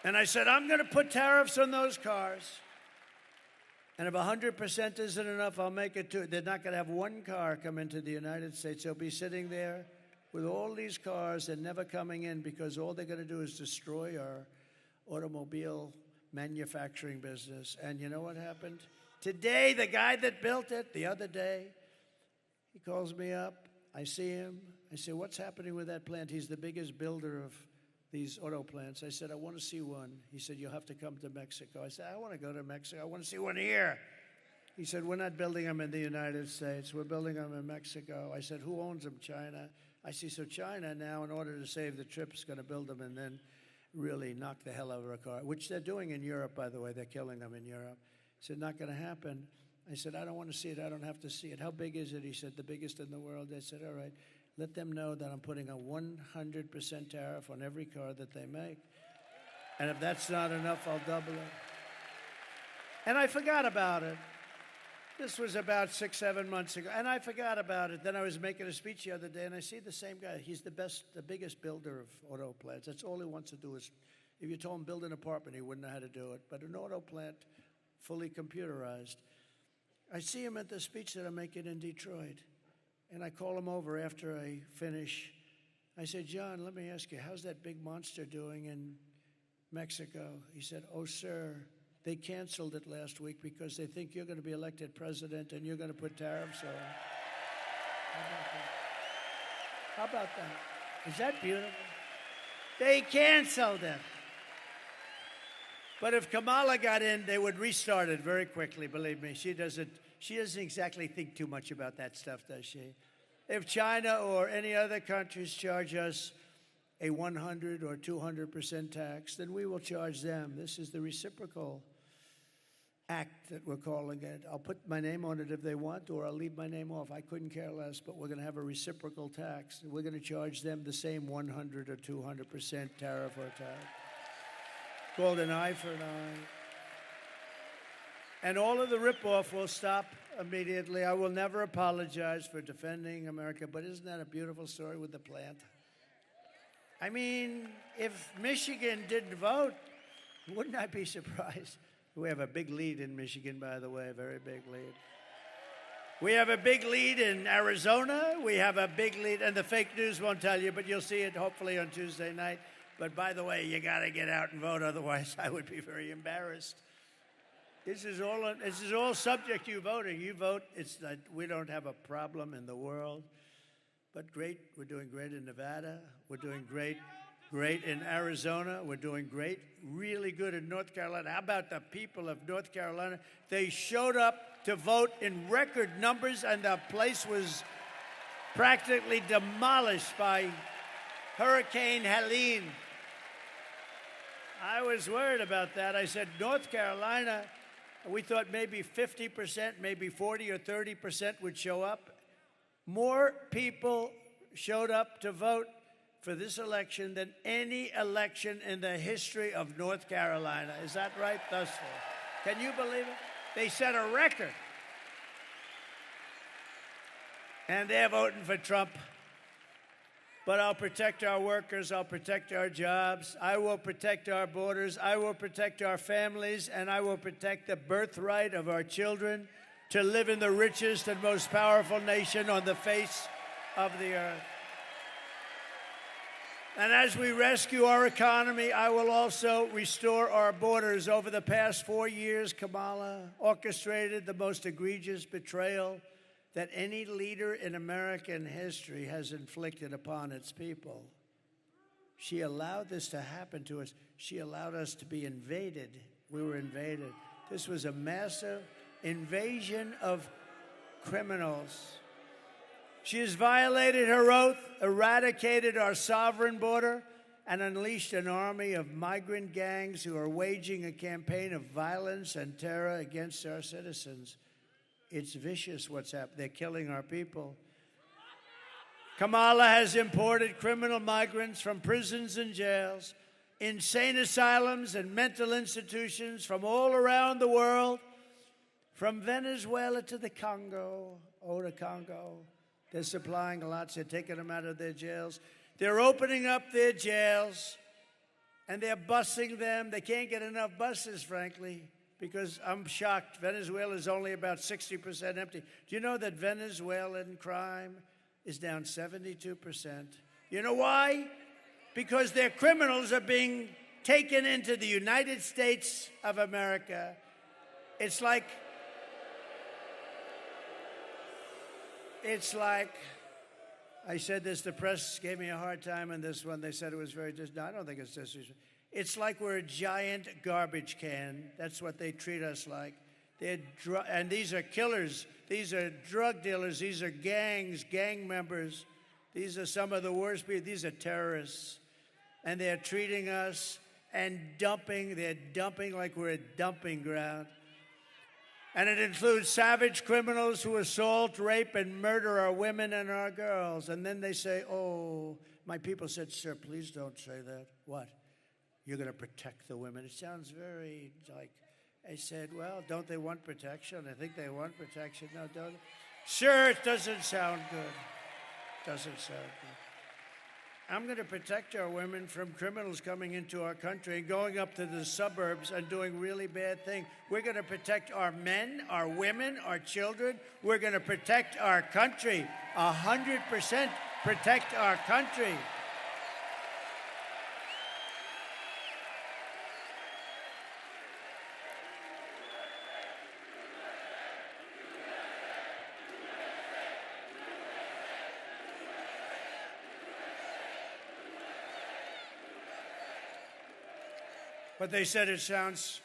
And I said, I'm going to put tariffs on those cars. And if 100% isn't enough, I'll make it they're not going to have one car come into the United States. They'll be sitting there with all these cars and never coming in because all they're going to do is destroy our automobile manufacturing business. And you know what happened? Today, the guy that built it, the other day, he calls me up. I see him. I say, what's happening with that plant? He's the biggest builder of these auto plants. I said, I want to see one. He said, you'll have to come to Mexico. I said, I want to go to Mexico. I want to see one here. He said, we're not building them in the United States. We're building them in Mexico. I said, who owns them? China. I see, so China now, in order to save the trip, is going to build them and then really knock the hell out of a car, which they're doing in Europe, by the way. They're killing them in Europe. He said, not going to happen. I said, I don't want to see it. I don't have to see it. How big is it? He said, the biggest in the world. I said, all right. Let them know that I'm putting a 100% tariff on every car that they make. And if that's not enough, I'll double it. And I forgot about it. This was about 6-7 months ago. And I forgot about it. Then I was making a speech the other day, and I see the same guy. He's the biggest builder of auto plants. That's all he wants to do is, if you told him build an apartment, he wouldn't know how to do it. But an auto plant, fully computerized. I see him at the speech that I'm making in Detroit. And I call him over after I finish. I said, John, let me ask you, how's that big monster doing in Mexico? He said, oh, sir, they canceled it last week because they think you're going to be elected president and you're going to put tariffs on. How about that? Is that beautiful? They canceled it. But if Kamala got in, they would restart it very quickly, believe me. She doesn't exactly think too much about that stuff, does she? If China or any other countries charge us a 100 or 200% tax, then we will charge them. This is the reciprocal act that we're calling it. I'll put my name on it if they want, or I'll leave my name off. I couldn't care less, but we're going to have a reciprocal tax. We're going to charge them the same 100 or 200% tariff or tax. Called an eye for an eye. And all of the ripoff will stop immediately. I will never apologize for defending America, but isn't that a beautiful story with the plant? I mean, if Michigan didn't vote, wouldn't I be surprised? We have a big lead in Michigan, by the way, a very big lead. We have a big lead in Arizona. We have a big lead, and the fake news won't tell you, but you'll see it hopefully on Tuesday night. But by the way, you got to get out and vote, otherwise I would be very embarrassed. This is all subject to you voting. You vote. It's not, we don't have a problem in the world. But great, we're doing great in Nevada. We're doing great in Arizona. We're doing great, really good in North Carolina. How about the people of North Carolina? They showed up to vote in record numbers, and the place was practically demolished by Hurricane Helene. I was worried about that. I said, North Carolina, we thought maybe 50%, maybe 40 or 30% would show up. More people showed up to vote for this election than any election in the history of North Carolina. Is that right? Thus far. Can you believe it? They set a record. And they're voting for Trump. But I'll protect our workers. I'll protect our jobs. I will protect our borders. I will protect our families. And I will protect the birthright of our children to live in the richest and most powerful nation on the face of the earth. And as we rescue our economy, I will also restore our borders. Over the past 4 years, Kamala orchestrated the most egregious betrayal that any leader in American history has inflicted upon its people. She allowed this to happen to us. She allowed us to be invaded. We were invaded. This was a massive invasion of criminals. She has violated her oath, eradicated our sovereign border, and unleashed an army of migrant gangs who are waging a campaign of violence and terror against our citizens. It's vicious what's happening. They're killing our people. Kamala has imported criminal migrants from prisons and jails, insane asylums and mental institutions from all around the world, from Venezuela to the Congo. Oh, the Congo. They're supplying lots. They're taking them out of their jails. They're opening up their jails, and they're busing them. They can't get enough buses, frankly, because I'm shocked. Venezuela is only about 60% empty. Do you know that Venezuelan crime is down 72%? You know why? Because their criminals are being taken into the United States of America. It's like, I said this, the press gave me a hard time on this one. They said it was very, no, I don't think it's disrespectful. It's like we're a giant garbage can. That's what they treat us like. And these are killers. These are drug dealers. These are gangs, gang members. These are some of the worst people. These are terrorists. And they're treating us and dumping. They're dumping like we're a dumping ground. And it includes savage criminals who assault, rape, and murder our women and our girls. And then they say, oh, my people said, sir, please don't say that. What? You're going to protect the women. It sounds very like, I said, well, don't they want protection? I think they want protection. No, don't they? Sure, it doesn't sound good. Doesn't sound good. I'm going to protect our women from criminals coming into our country and going up to the suburbs and doing really bad things. We're going to protect our men, our women, our children. We're going to protect our country. 100% protect our country. But they said it sounds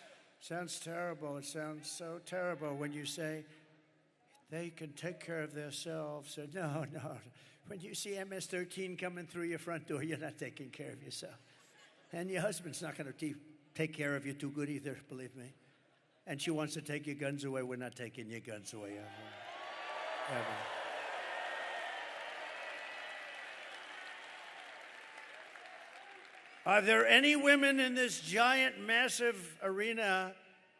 terrible. It sounds so terrible when you say they can take care of themselves. So no. When you see MS-13 coming through your front door, you're not taking care of yourself. And your husband's not going to take care of you too good either, believe me. And she wants to take your guns away. We're not taking your guns away ever. Ever. Are there any women in this giant, massive arena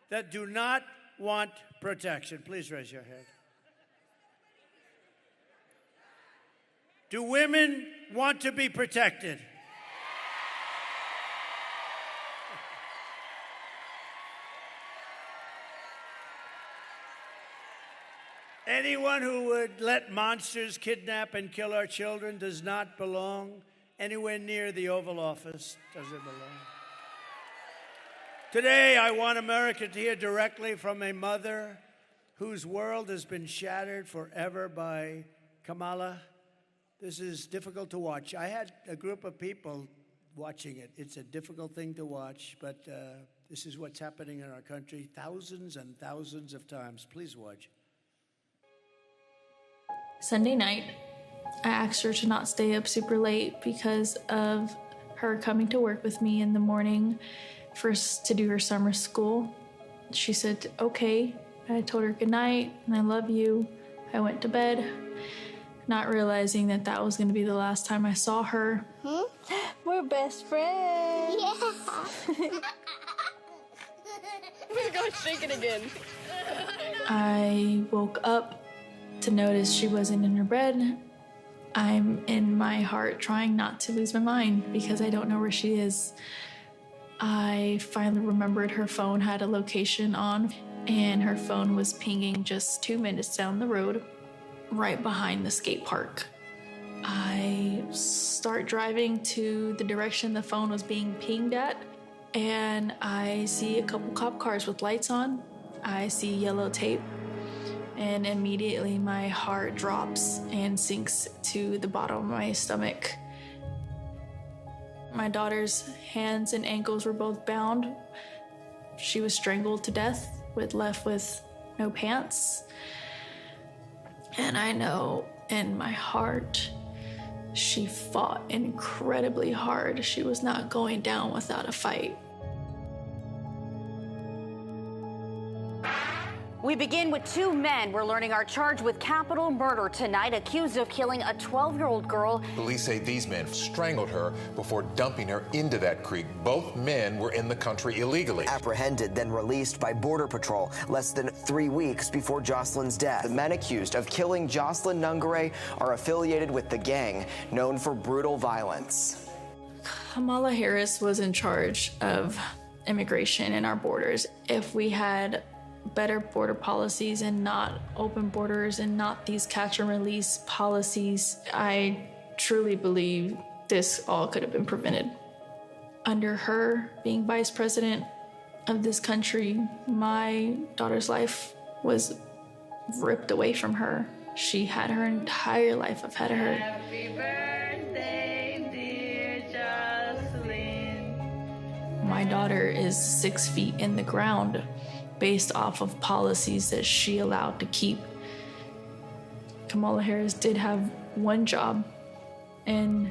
that do not want protection? Please raise your hand. Do women want to be protected? Anyone who would let monsters kidnap and kill our children does not belong anywhere near the Oval Office. Doesn't belong. Today, I want America to hear directly from a mother whose world has been shattered forever by Kamala. This is difficult to watch. I had a group of people watching it. It's a difficult thing to watch, but this is what's happening in our country thousands and thousands of times. Please watch. Sunday night, I asked her to not stay up super late because of her coming to work with me in the morning to do her summer school. She said, okay. I told her good night and I love you. I went to bed, not realizing that that was going to be the last time I saw her. We're best friends. Yeah. We're going to shake it again. I woke up to notice she wasn't in her bed. I'm in my heart trying not to lose my mind because I don't know where she is. I finally remembered her phone had a location on, and her phone was pinging just 2 minutes down the road, right behind the skate park. I start driving to the direction the phone was being pinged at, and I see a couple cop cars with lights on. I see yellow tape. And immediately my heart drops and sinks to the bottom of my stomach. My daughter's hands and ankles were both bound. She was strangled to death, left with no pants. And I know in my heart, she fought incredibly hard. She was not going down without a fight. We begin with two men we're learning are charged with capital murder tonight, accused of killing a 12-year-old girl. Police say these men strangled her before dumping her into that creek. Both men were in the country illegally. Apprehended, then released by Border Patrol less than 3 weeks before Jocelyn's death. The men accused of killing Jocelyn Nungare are affiliated with the gang known for brutal violence. Kamala Harris was in charge of immigration in our borders. If we had better border policies and not open borders and not these catch and release policies, I truly believe this all could have been prevented. Under her being vice president of this country, my daughter's life was ripped away from her. She had her entire life ahead of her. Happy birthday, dear Jocelyn. My daughter is 6 feet in the ground based off of policies that she allowed to keep. Kamala Harris did have one job, and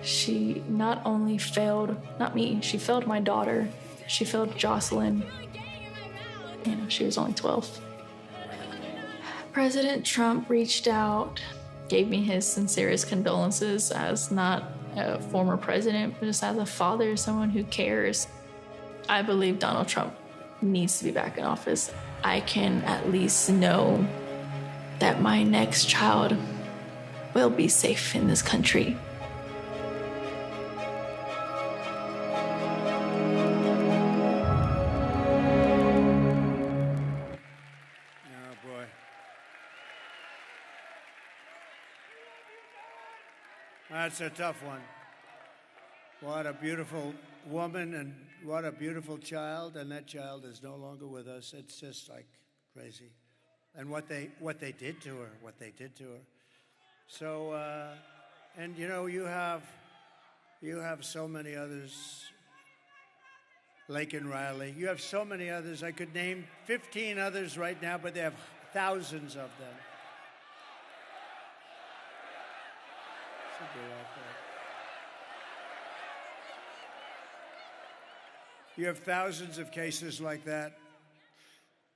she not only failed, not me, she failed my daughter, she failed Jocelyn. You know, she was only 12. President Trump reached out, gave me his sincerest condolences as not a former president, but just as a father, someone who cares. I believe Donald Trump needs to be back in office. I can at least know that my next child will be safe in this country. Oh, boy. That's a tough one. What a beautiful woman and what a beautiful child, and that child is no longer with us. It's just like crazy. And what they did to her, So, and you know, you have so many others, Lake and Riley. You have so many others. I could name 15 others right now, but they have thousands of them. Should be right there. You have thousands of cases like that.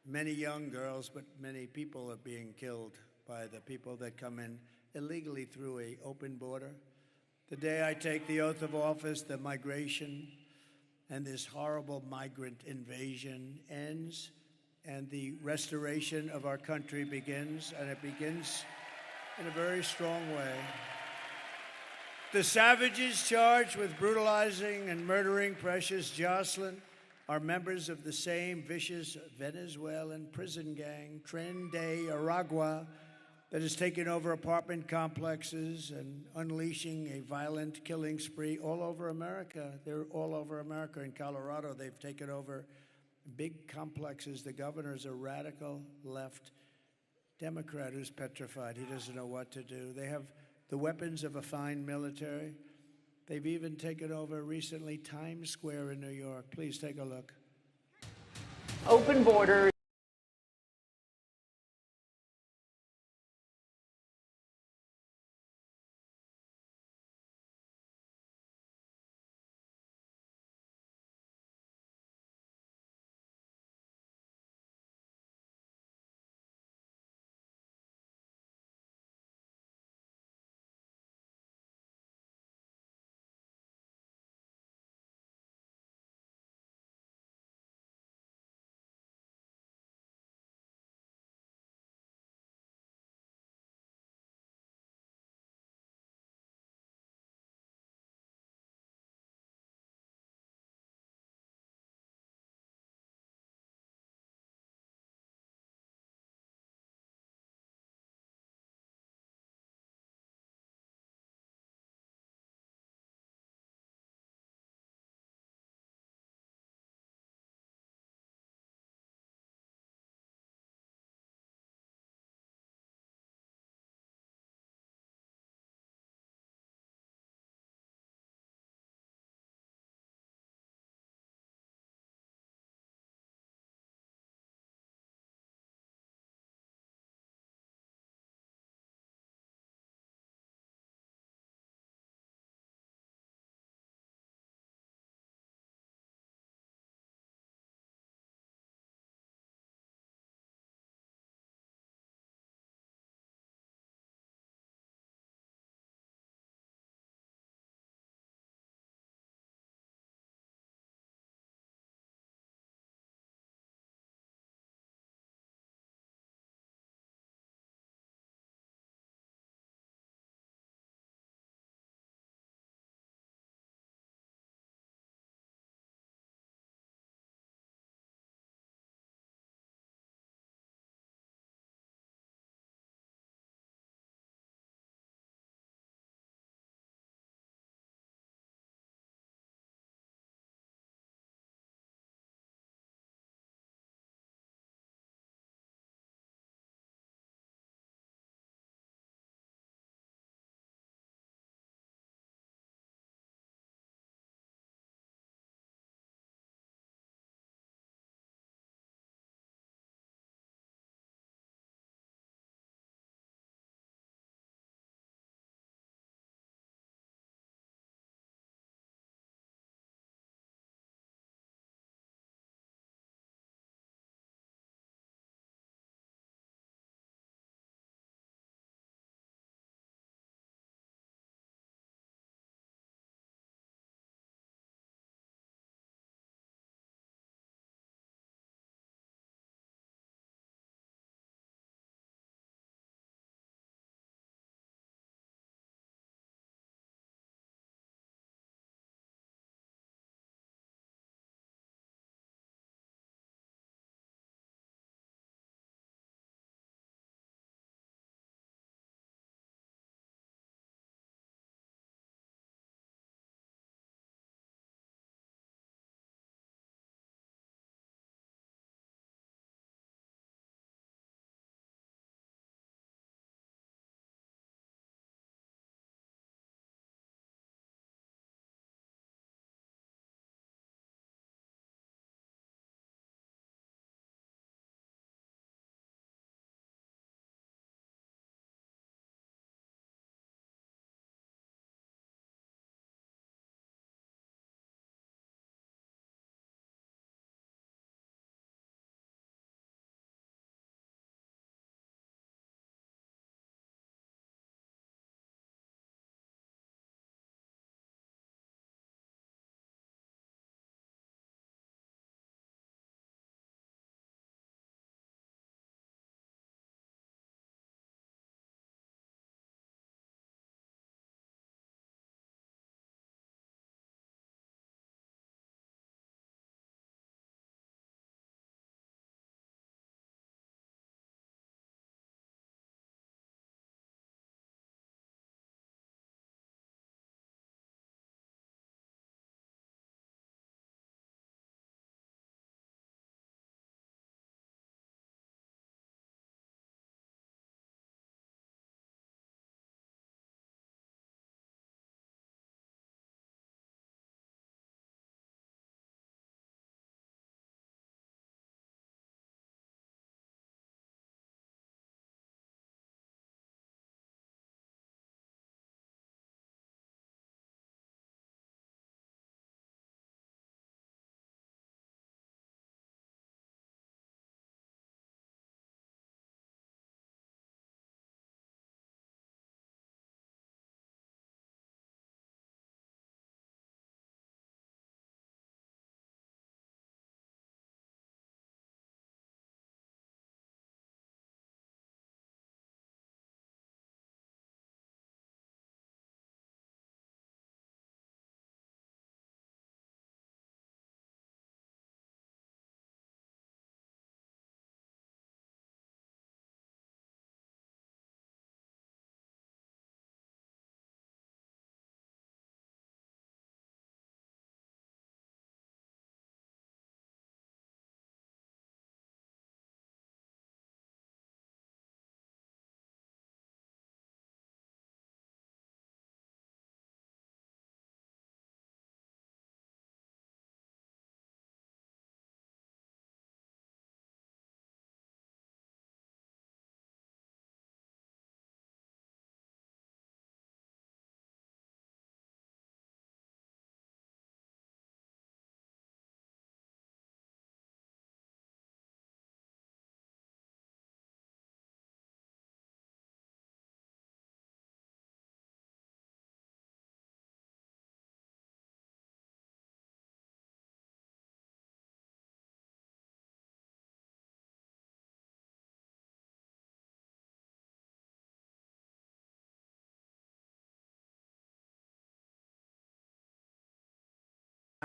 Many young girls, but many people are being killed by the people that come in illegally through an open border. The day I take the oath of office, the migration and this horrible migrant invasion ends, and the restoration of our country begins, and it begins in a very strong way. The savages charged with brutalizing and murdering precious Jocelyn are members of the same vicious Venezuelan prison gang, Tren de Aragua, that has taken over apartment complexes and unleashing a violent killing spree all over America. They're all over America. In Colorado, they've taken over big complexes. The governor's a radical left Democrat who's petrified. He doesn't know what to do. They have the weapons of a fine military. They've even taken over recently Times Square in New York. Please take a look. Open borders.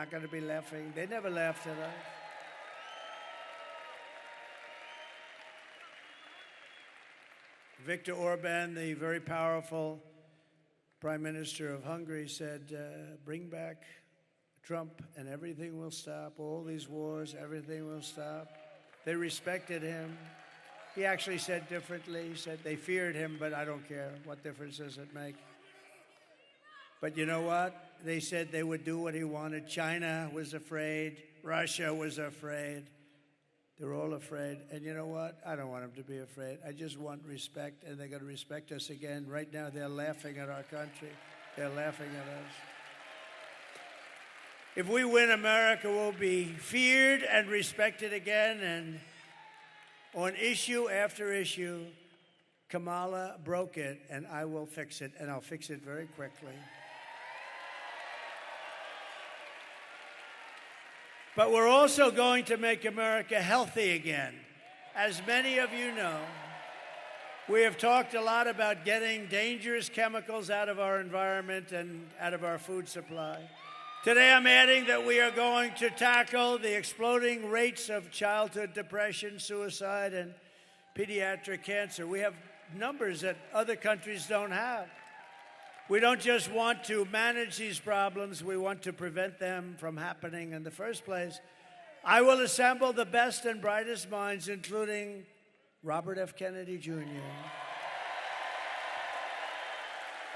not going to be laughing. They never laughed at us. Viktor Orban, the very powerful Prime Minister of Hungary, said, bring back Trump and everything will stop. All these wars, everything will stop. They respected him. He actually said differently. He said they feared him, but I don't care. What difference does it make? But you know what? They said they would do what he wanted. China was afraid. Russia was afraid. They're all afraid. And you know what? I don't want them to be afraid. I just want respect, and they're going to respect us again. Right now, they're laughing at our country. They're laughing at us. If we win, America will be feared and respected again. And on issue after issue, Kamala broke it, and I will fix it, and I'll fix it very quickly. But we're also going to make America healthy again. As many of you know, we have talked a lot about getting dangerous chemicals out of our environment and out of our food supply. Today, I'm adding that we are going to tackle the exploding rates of childhood depression, suicide, and pediatric cancer. We have numbers that other countries don't have. We don't just want to manage these problems, we want to prevent them from happening in the first place. I will assemble the best and brightest minds, including Robert F. Kennedy Jr.,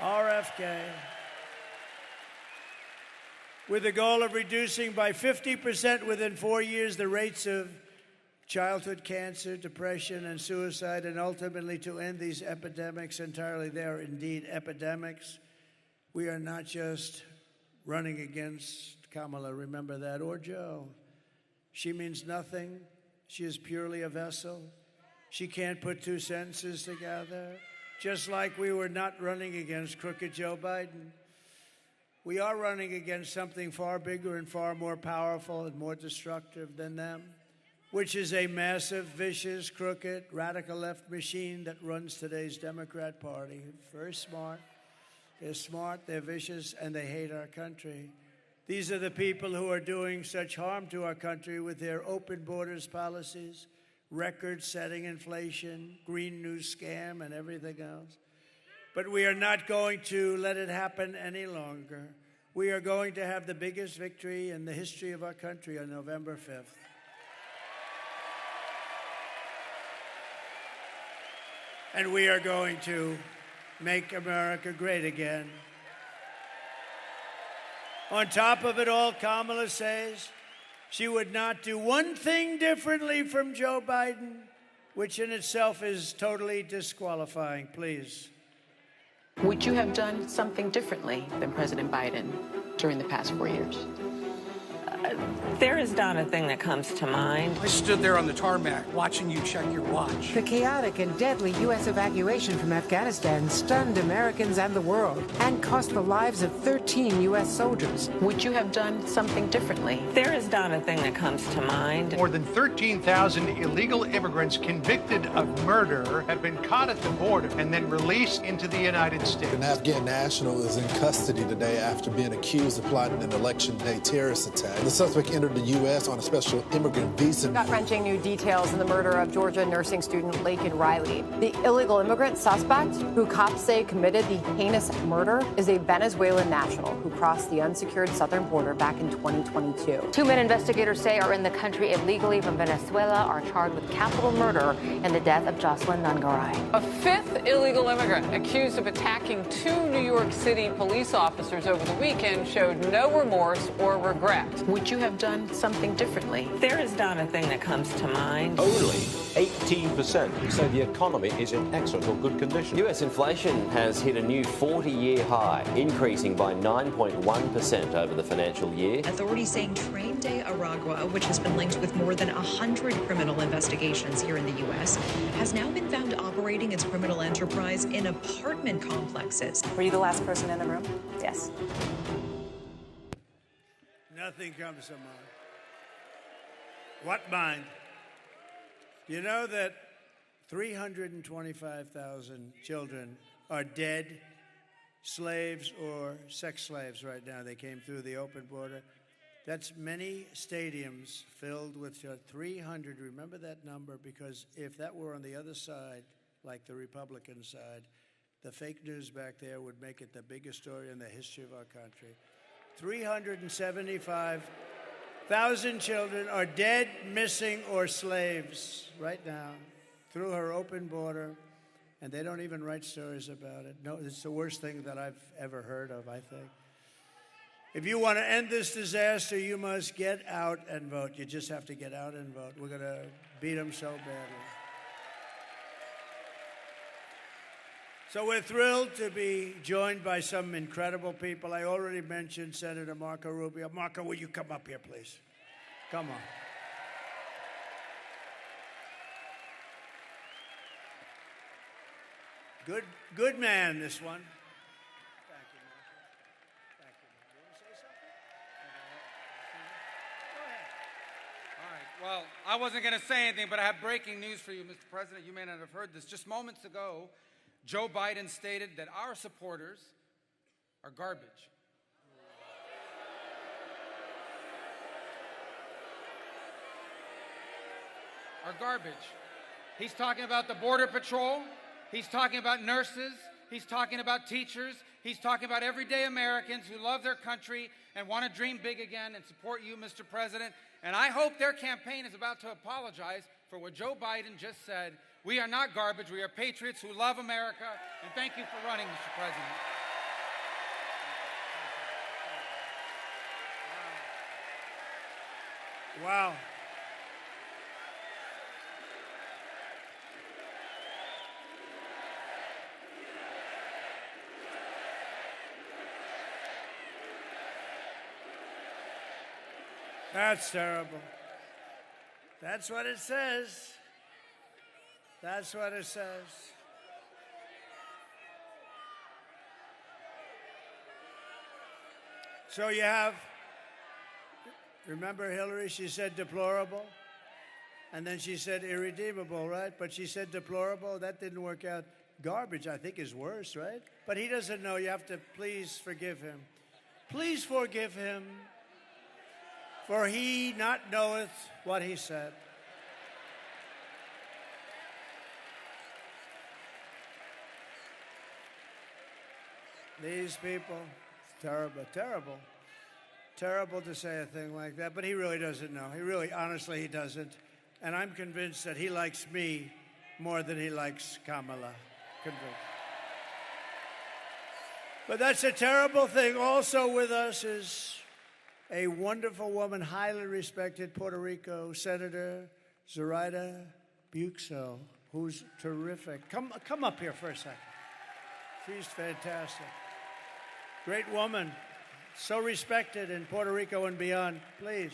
RFK, with the goal of reducing by 50% within 4 years the rates of childhood cancer, depression, and suicide, and ultimately to end these epidemics entirely. They are indeed epidemics. We are not just running against Kamala, remember that, or Joe. She means nothing. She is purely a vessel. She can't put two sentences together. Just like we were not running against crooked Joe Biden. We are running against something far bigger and far more powerful and more destructive than them, which is a massive, vicious, crooked, radical left machine that runs today's Democrat Party. Very smart. They're smart, they're vicious, and they hate our country. These are the people who are doing such harm to our country with their open borders policies, record-setting inflation, Green New Scam, and everything else. But we are not going to let it happen any longer. We are going to have the biggest victory in the history of our country on November 5th. And we are going to make America great again. On top of it all, Kamala says she would not do one thing differently from Joe Biden, which in itself is totally disqualifying. Please. Would you have done something differently than President Biden during the past 4 years? There is not a thing that comes to mind. I stood there on the tarmac watching you check your watch. The chaotic and deadly U.S. evacuation from Afghanistan stunned Americans and the world and cost the lives of 13 U.S. soldiers. Would you have done something differently? There is not a thing that comes to mind. More than 13,000 illegal immigrants convicted of murder have been caught at the border and then released into the United States. An Afghan national is in custody today after being accused of plotting an election day terrorist attack. The suspect entered the U.S. on a special immigrant visa. Gut-wrenching new details in the murder of Georgia nursing student Laken Riley. The illegal immigrant suspect, who cops say committed the heinous murder, is a Venezuelan national who crossed the unsecured southern border back in 2022. 2 men investigators say are in the country illegally from Venezuela are charged with capital murder in the death of Jocelyn Nungaray. A 5th illegal immigrant accused of attacking 2 New York City police officers over the weekend showed no remorse or regret. Would you have done something differently? There is not a thing that comes to mind. Only 18% say the economy is in excellent or good condition. US inflation has hit a new 40-year high, increasing by 9.1% over the financial year. Authorities saying Train de Aragua, which has been linked with more than 100 criminal investigations here in the U.S., has now been found operating its criminal enterprise in apartment complexes. Were you the last person in the room? Yes. Nothing comes to mind. What mind? You know that 325,000 children are dead, slaves or sex slaves right now. They came through the open border. That's many stadiums filled with 300. Remember that number, because if that were on the other side, like the Republican side, the fake news back there would make it the biggest story in the history of our country. 375,000 children are dead, missing, or slaves right now through her open border, and they don't even write stories about it. No, it's the worst thing that I've ever heard of, I think. If you want to end this disaster, you must get out and vote. You just have to get out and vote. We're going to beat them so badly. So we're thrilled to be joined by some incredible people. I already mentioned Senator Marco Rubio. Marco, will you come up here, please? Come on. Good man, this one. Thank you, Marco. Thank you. You want to say something? Go ahead. All right. Well, I wasn't going to say anything, but I have breaking news for you, Mr. President. You may not have heard this. Just moments ago, Joe Biden stated that our supporters are garbage. Are garbage. He's talking about the Border Patrol. He's talking about nurses. He's talking about teachers. He's talking about everyday Americans who love their country and want to dream big again and support you, Mr. President. And I hope their campaign is about to apologize for what Joe Biden just said. We are not garbage. We are patriots who love America. And thank you for running, Mr. President. Wow. That's terrible. That's what it says. That's what it says. So you have, remember Hillary, she said deplorable, and then she said irredeemable, right? But she said deplorable, that didn't work out. Garbage, I think, is worse, right? But he doesn't know. You have to please forgive him. Please forgive him, for he not knoweth what he said. These people, terrible, terrible. Terrible to say a thing like that, but he really doesn't know. He really, honestly, he doesn't. And I'm convinced that he likes me more than he likes Kamala. Convinced. But that's a terrible thing. Also with us is a wonderful woman, highly respected Puerto Rico Senator Zoraida Buxo, who's terrific. Come up here for a second. She's fantastic. Great woman, so respected in Puerto Rico and beyond. Please.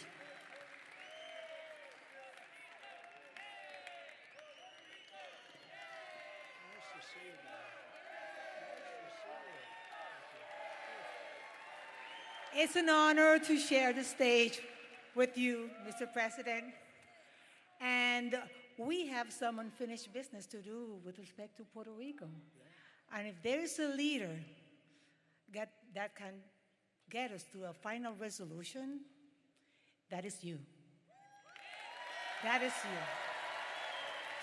It's an honor to share the stage with you, Mr. President. And we have some unfinished business to do with respect to Puerto Rico. And if there is a leader that can get us to a final resolution, that is you. That is you.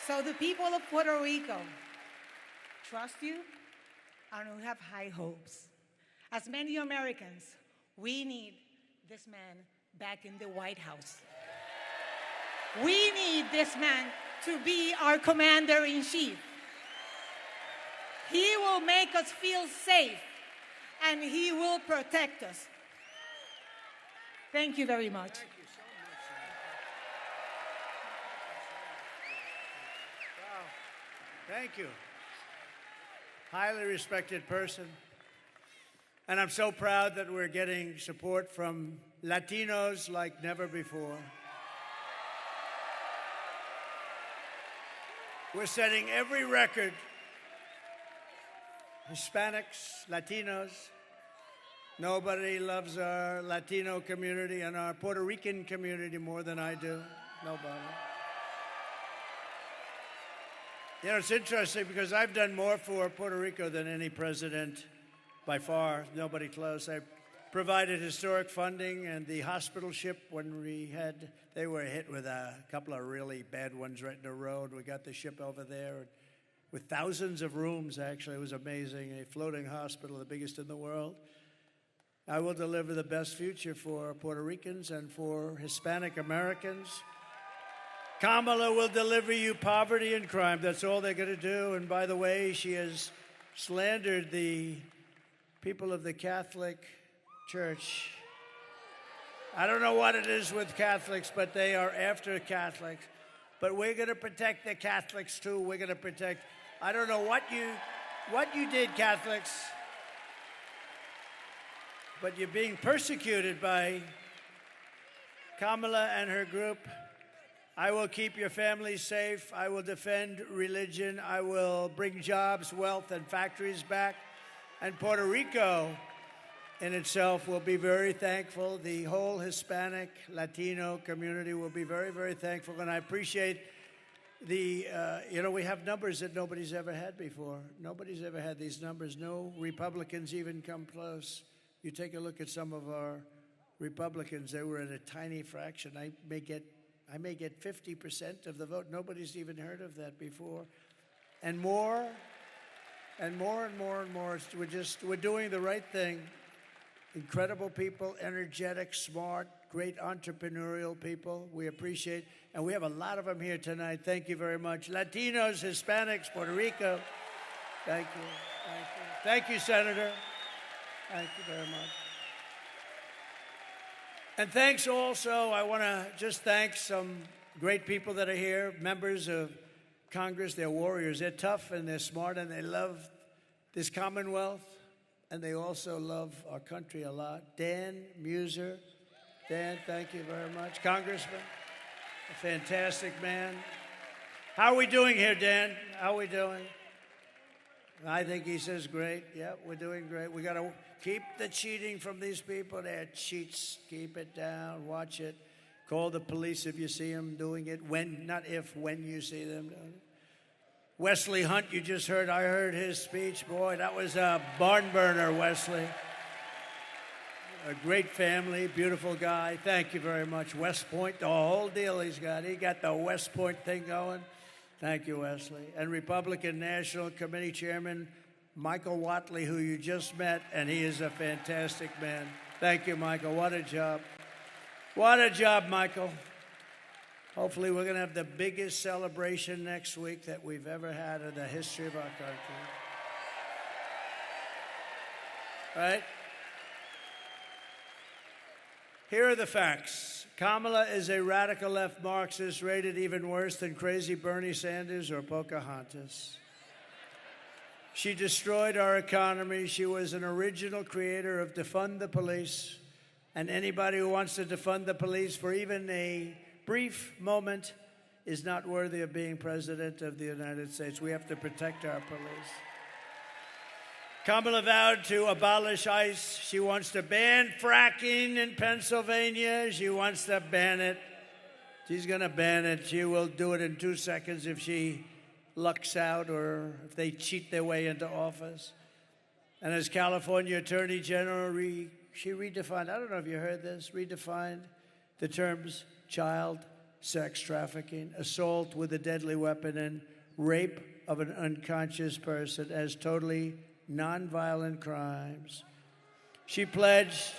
So the people of Puerto Rico trust you, and we have high hopes. As many Americans, we need this man back in the White House. We need this man to be our commander-in-chief. He will make us feel safe, and he will protect us. Thank you very much. Thank you so much. Wow. Thank you. Highly respected person. And I'm so proud that we're getting support from Latinos like never before. We're setting every record. Hispanics, Latinos. Nobody loves our Latino community and our Puerto Rican community more than I do. Nobody. You know, it's interesting because I've done more for Puerto Rico than any president by far. Nobody close. I provided historic funding, and the hospital ship, when they were hit with a couple of really bad ones right in the road. We got the ship over there with thousands of rooms, actually. It was amazing. A floating hospital, the biggest in the world. I will deliver the best future for Puerto Ricans and for Hispanic Americans. Kamala will deliver you poverty and crime. That's all they're going to do. And by the way, she has slandered the people of the Catholic Church. I don't know what it is with Catholics, but they are after Catholics. But we're going to protect the Catholics, too. We're going to protect. I don't know what you did, Catholics, but you're being persecuted by Kamala and her group. I will keep your families safe. I will defend religion. I will bring jobs, wealth, and factories back. And Puerto Rico in itself will be very thankful. The whole Hispanic, Latino community will be very, very thankful. And I appreciate we have numbers that nobody's ever had before. Nobody's ever had these numbers. No Republicans even come close. You take a look at some of our Republicans, they were at a tiny fraction. I may get 50% of the vote. Nobody's even heard of that before. And more and more and more and more. We're doing the right thing. Incredible people, energetic, smart, great entrepreneurial people. We appreciate, and we have a lot of them here tonight. Thank you very much. Latinos, Hispanics, Puerto Rico. Thank you. Thank you. Thank you, Senator. Thank you very much. And thanks also, I want to just thank some great people that are here, members of Congress. They're warriors. They're tough and they're smart and they love this Commonwealth and they also love our country a lot. Dan Muser. Dan, thank you very much. Congressman, a fantastic man. How are we doing here, Dan? How are we doing? I think he says great. Yeah, we're doing great. We got to keep the cheating from these people. They're cheats. Keep it down. Watch it. Call the police if you see them doing it. When you see them doing it. Wesley Hunt, you just heard. I heard his speech. Boy, that was a barn burner, Wesley. A great family, beautiful guy. Thank you very much. West Point, the whole deal he's got. He got the West Point thing going. Thank you, Wesley. And Republican National Committee Chairman Michael Watley, who you just met, and he is a fantastic man. Thank you, Michael. What a job. What a job, Michael. Hopefully we're going to have the biggest celebration next week that we've ever had in the history of our country. Right? Here are the facts. Kamala is a radical left Marxist, rated even worse than crazy Bernie Sanders or Pocahontas. She destroyed our economy. She was an original creator of defund the police. And anybody who wants to defund the police for even a brief moment is not worthy of being president of the United States. We have to protect our police. Kamala vowed to abolish ICE. She wants to ban fracking in Pennsylvania. She wants to ban it. She's going to ban it. She will do it in 2 seconds if she lucks out or if they cheat their way into office. And as California Attorney General, she redefined, I don't know if you heard this, redefined the terms child sex trafficking, assault with a deadly weapon, and rape of an unconscious person as totally nonviolent crimes. She pledged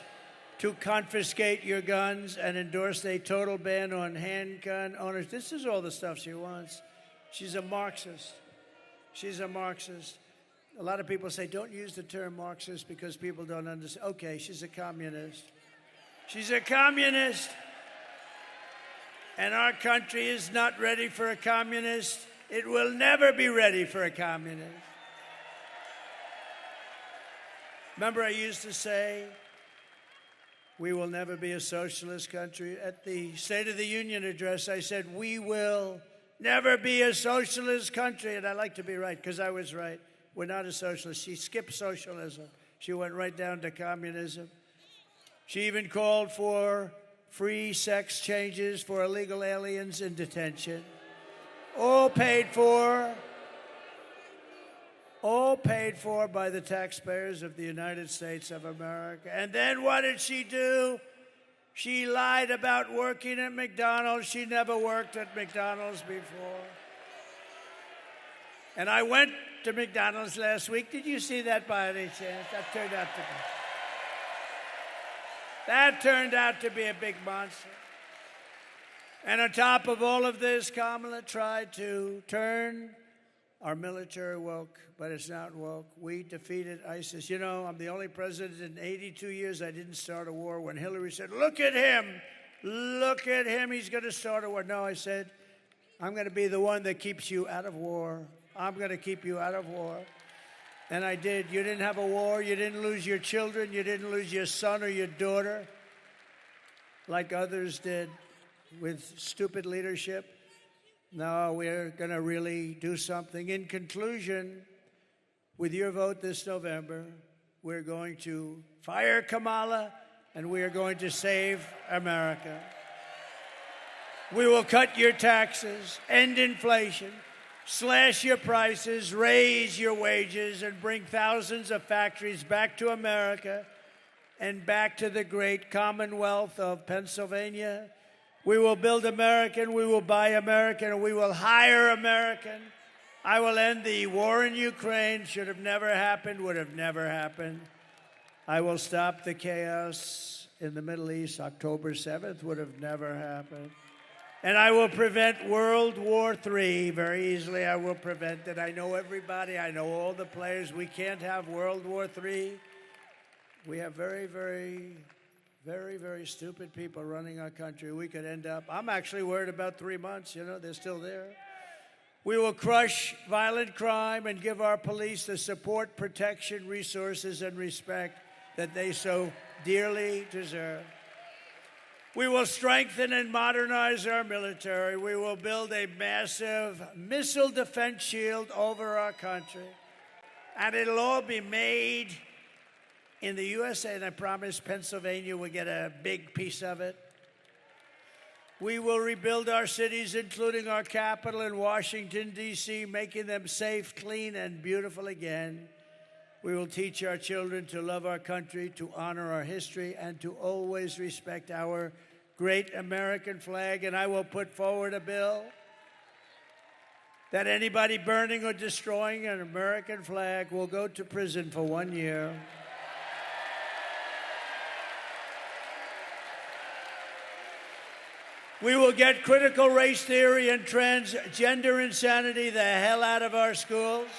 to confiscate your guns and endorsed a total ban on handgun owners. This is all the stuff she wants. She's a Marxist. She's a Marxist. A lot of people say, don't use the term Marxist because people don't understand. Okay, she's a communist. She's a communist. And our country is not ready for a communist. It will never be ready for a communist. Remember, I used to say, we will never be a socialist country. At the State of the Union address, I said, we will never be a socialist country. And I like to be right, because I was right. We're not a socialist. She skipped socialism. She went right down to communism. She even called for free sex changes for illegal aliens in detention. All paid for all paid for by the taxpayers of the United States of America. And then what did she do? She lied about working at McDonald's. She never worked at McDonald's before. And I went to McDonald's last week. Did you see that by any chance? That turned out to be a big monster. And on top of all of this, Kamala tried to turn our military woke, but it's not woke. We defeated ISIS. You know, I'm the only president in 82 years I didn't start a war. When Hillary said, look at him, he's going to start a war. No, I said, I'm going to be the one that keeps you out of war. I'm going to keep you out of war. And I did. You didn't have a war. You didn't lose your children. You didn't lose your son or your daughter like others did with stupid leadership. No, we're going to really do something. In conclusion, with your vote this November, we're going to fire Kamala and we are going to save America. We will cut your taxes, end inflation, slash your prices, raise your wages, and bring thousands of factories back to America and back to the great Commonwealth of Pennsylvania. We will build American, we will buy American, and we will hire American. I will end the war in Ukraine. Should have never happened, would have never happened. I will stop the chaos in the Middle East. October 7th would have never happened. And I will prevent World War III very easily. I will prevent it. I know everybody. I know all the players. We can't have World War III. We have very, very stupid people running our country. We could end up, I'm actually worried about 3 months. You know, they're still there. We will crush violent crime and give our police the support, protection, resources, and respect that they so dearly deserve. We will strengthen and modernize our military. We will build a massive missile defense shield over our country. And it'll all be made in the USA, and I promise Pennsylvania will get a big piece of it. We will rebuild our cities, including our capital in Washington, D.C., making them safe, clean, and beautiful again. We will teach our children to love our country, to honor our history, and to always respect our great American flag. And I will put forward a bill that anybody burning or destroying an American flag will go to prison for 1 year. We will get critical race theory and transgender insanity the hell out of our schools.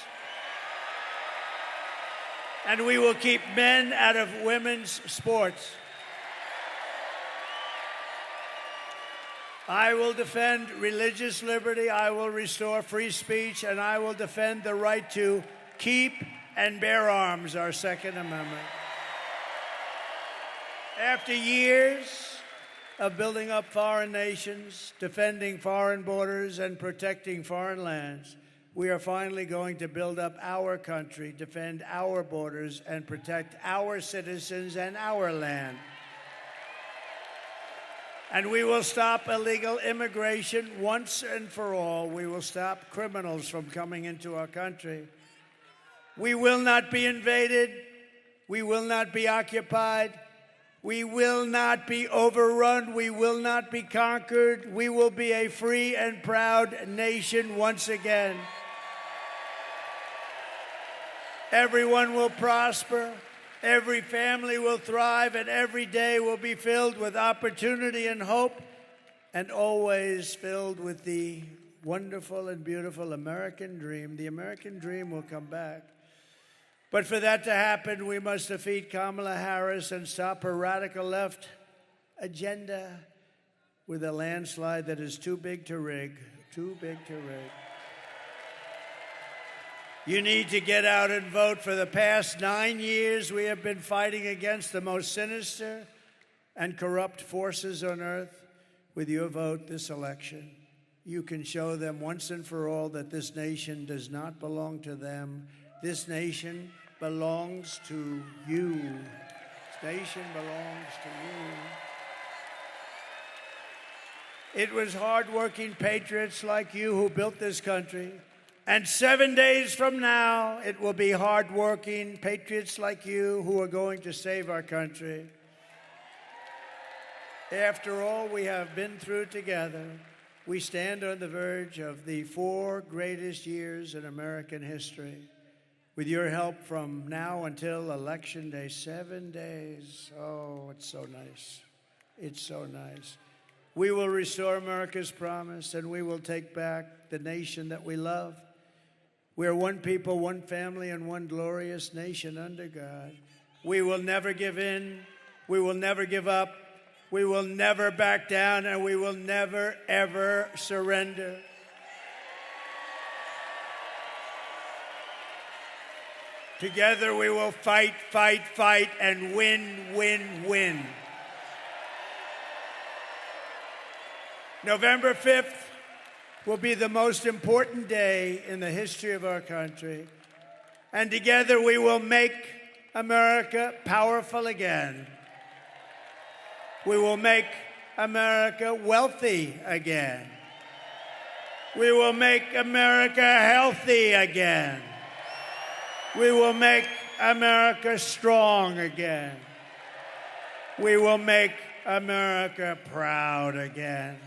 And we will keep men out of women's sports. I will defend religious liberty, I will restore free speech, and I will defend the right to keep and bear arms, our Second Amendment. After years of building up foreign nations, defending foreign borders, and protecting foreign lands, we are finally going to build up our country, defend our borders, and protect our citizens and our land. And we will stop illegal immigration once and for all. We will stop criminals from coming into our country. We will not be invaded. We will not be occupied. We will not be overrun. We will not be conquered. We will be a free and proud nation once again. Everyone will prosper. Every family will thrive, and every day will be filled with opportunity and hope, and always filled with the wonderful and beautiful American dream. The American dream will come back. But for that to happen, we must defeat Kamala Harris and stop her radical left agenda with a landslide that is too big to rig, too big to rig. You need to get out and vote. For the past 9 years, we have been fighting against the most sinister and corrupt forces on earth. With your vote this election, you can show them once and for all that this nation does not belong to them. This nation belongs to you. This nation belongs to you. It was hardworking patriots like you who built this country. And 7 days from now, it will be hardworking patriots like you who are going to save our country. After all we have been through together, we stand on the verge of the 4 greatest years in American history. With your help from now until Election Day, 7 days. Oh, it's so nice. It's so nice. We will restore America's promise, and we will take back the nation that we love. We are one people, one family, and one glorious nation under God. We will never give in. We will never give up. We will never back down, and we will never, ever surrender. Together we will fight, fight, fight, and win, win, win. November 5th will be the most important day in the history of our country. And together we will make America powerful again. We will make America wealthy again. We will make America healthy again. We will make America strong again. We will make America proud again.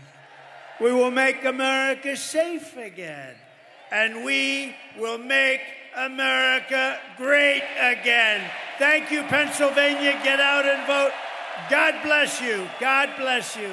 We will make America safe again. And we will make America great again. Thank you, Pennsylvania. Get out and vote. God bless you. God bless you.